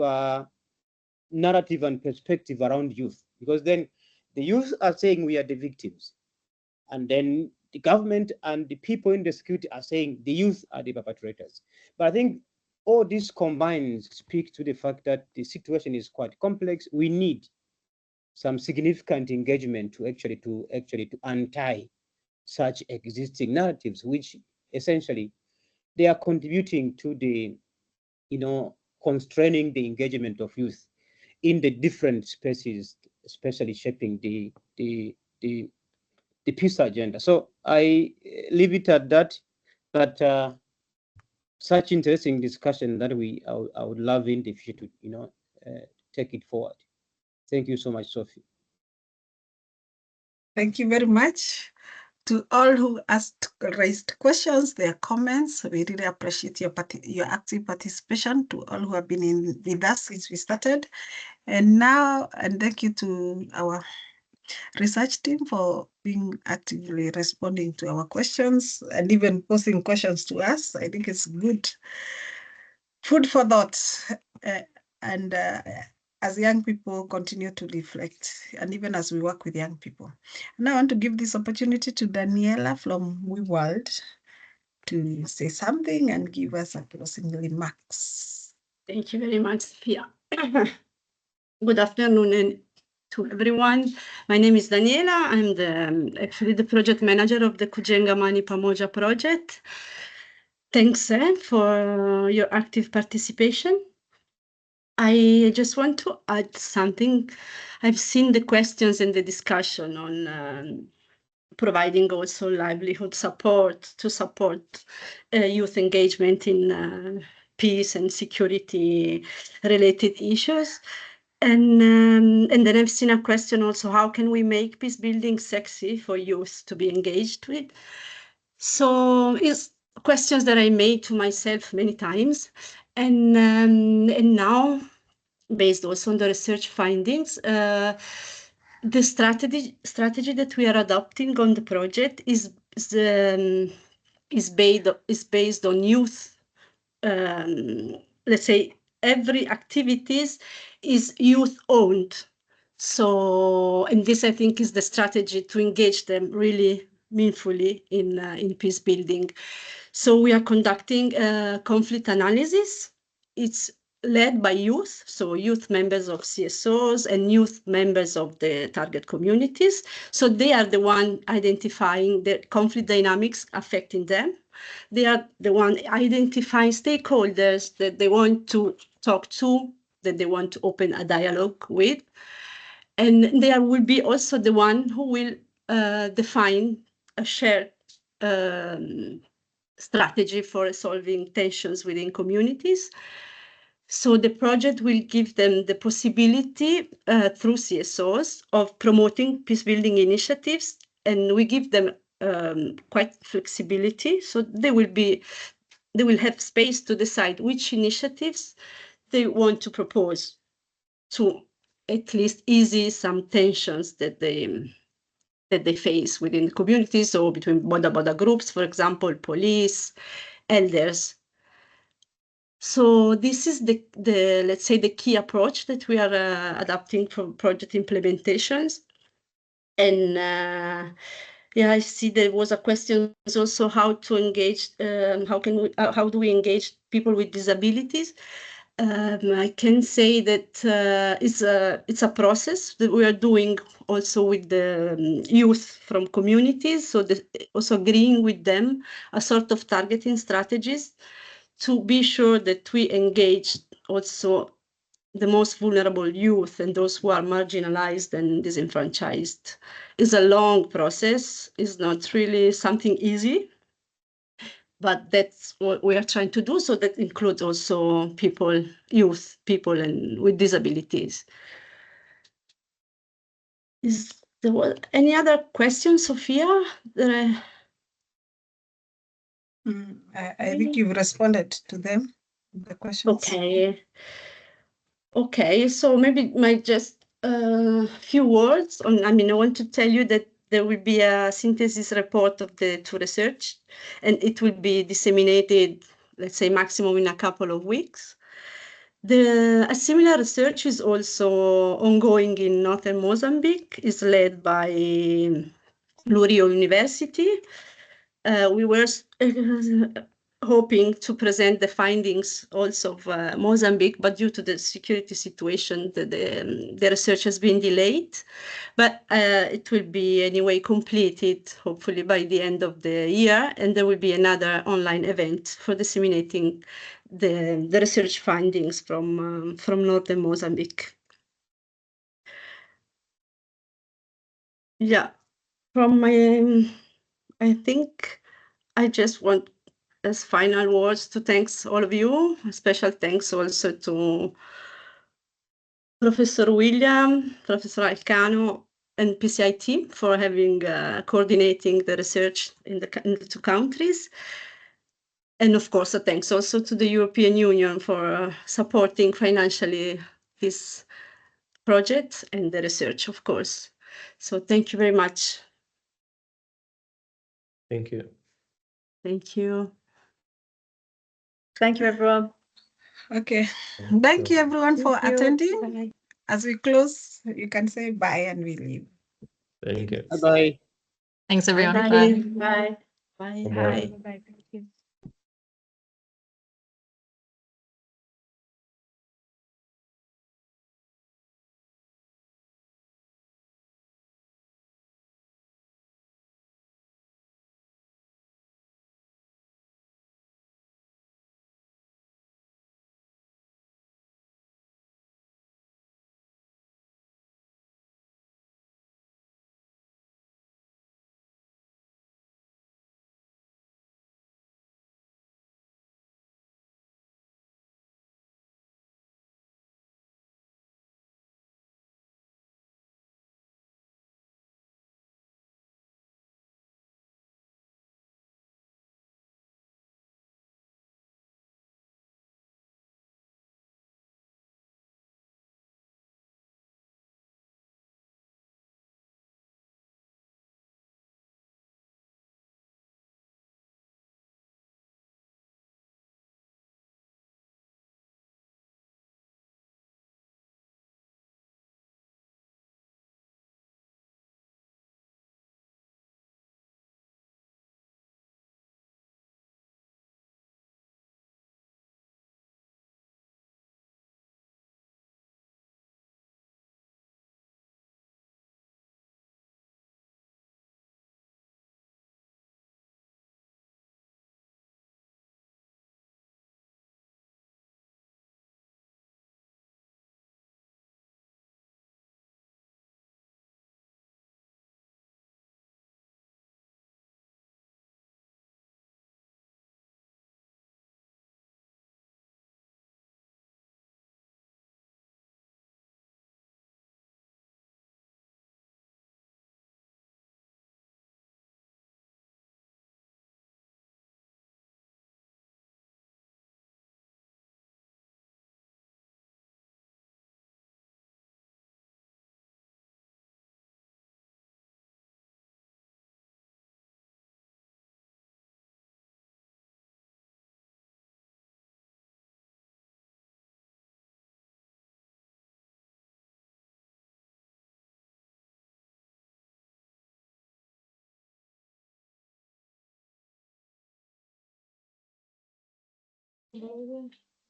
narrative and perspective around youth? Because then the youth are saying we are the victims, and then the government and the people in the security are saying the youth are the perpetrators. But I think all this combined speaks to the fact that the situation is quite complex. We need some significant engagement to actually untie such existing narratives, which essentially they are contributing to the, constraining the engagement of youth in the different spaces, especially shaping the peace agenda. So I leave it at that. But such interesting discussion that I would love in the future to take it forward. Thank you so much, Sophie. Thank you very much to all who raised questions, their comments. We really appreciate your active participation. To all who have been with us since we started. And thank you to our research team for being actively responding to our questions and even posing questions to us. I think it's good food for thought. As young people continue to reflect, and even as we work with young people. And I want to give this opportunity to Daniela from WeWorld to say something and give us a closing remarks. Thank you very much, Sophia. Good afternoon to everyone. My name is Daniela. I'm actually the project manager of the Kujenga Mani Pamoja project. Thanks for your active participation. I just want to add something. I've seen the questions and the discussion on providing also livelihood support to support youth engagement in peace and security related issues. And then I've seen a question also, how can we make peace building sexy for youth to be engaged with? So it's questions that I made to myself many times. And now, based also on the research findings, the strategy that we are adopting on the project is based on youth. Let's say every activities is youth owned. So, and this I think is the strategy to engage them really meaningfully in peace building. So we are conducting conflict analysis. It's led by youth, so youth members of CSOs and youth members of the target communities. So they are the one identifying the conflict dynamics affecting them. They are the one identifying stakeholders that they want to talk to, that they want to open a dialogue with. And there will be also the one who will define a shared strategy for resolving tensions within communities. So the project will give them the possibility through CSOs of promoting peace building initiatives, and we give them quite flexibility. So they will have space to decide which initiatives they want to propose to at least ease some tensions that they face within the communities or between boda groups, for example, police, elders. So this is the let's say the key approach that we are adapting for project implementations. And yeah, I see there was a question also how to engage, how do we engage people with disabilities? I can say that it's a process that we are doing also with the youth from communities. So also agreeing with them a sort of targeting strategies to be sure that we engage also the most vulnerable youth and those who are marginalized and disenfranchised. It's a long process. It's not really something easy, but that's what we are trying to do. So that includes also people, youth, people and with disabilities. Is there any other questions, Sophia? I think you've responded to them, the questions. Okay, so maybe just a few words on, I want to tell you that there will be a synthesis report of the two research, and it will be disseminated, let's say, maximum in a couple of weeks. A similar research is also ongoing in northern Mozambique. It's led by Lurio University. We were hoping to present the findings also of Mozambique, but due to the security situation, the research has been delayed. But it will be anyway completed, hopefully by the end of the year, and there will be another online event for disseminating the research findings from northern Mozambique. Yeah, I think I just want as final words to thanks all of you. A special thanks also to Professor William, Professor Alcano, and PCI team for having coordinating the research in the two countries. And of course, a thanks also to the European Union for supporting financially this project and the research, of course. So thank you very much. Thank you. Thank you. Thank you, everyone. Okay. Thank you, everyone, for attending. Bye. As we close, you can say bye and we leave. Thank you. Bye-bye. Thanks, everyone. Bye. Bye. Bye. Bye. Bye-bye. Bye. Thank you.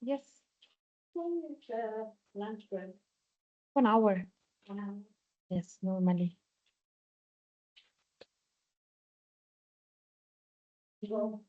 Yes, Lunch break. 1 hour. Yes, normally. Well,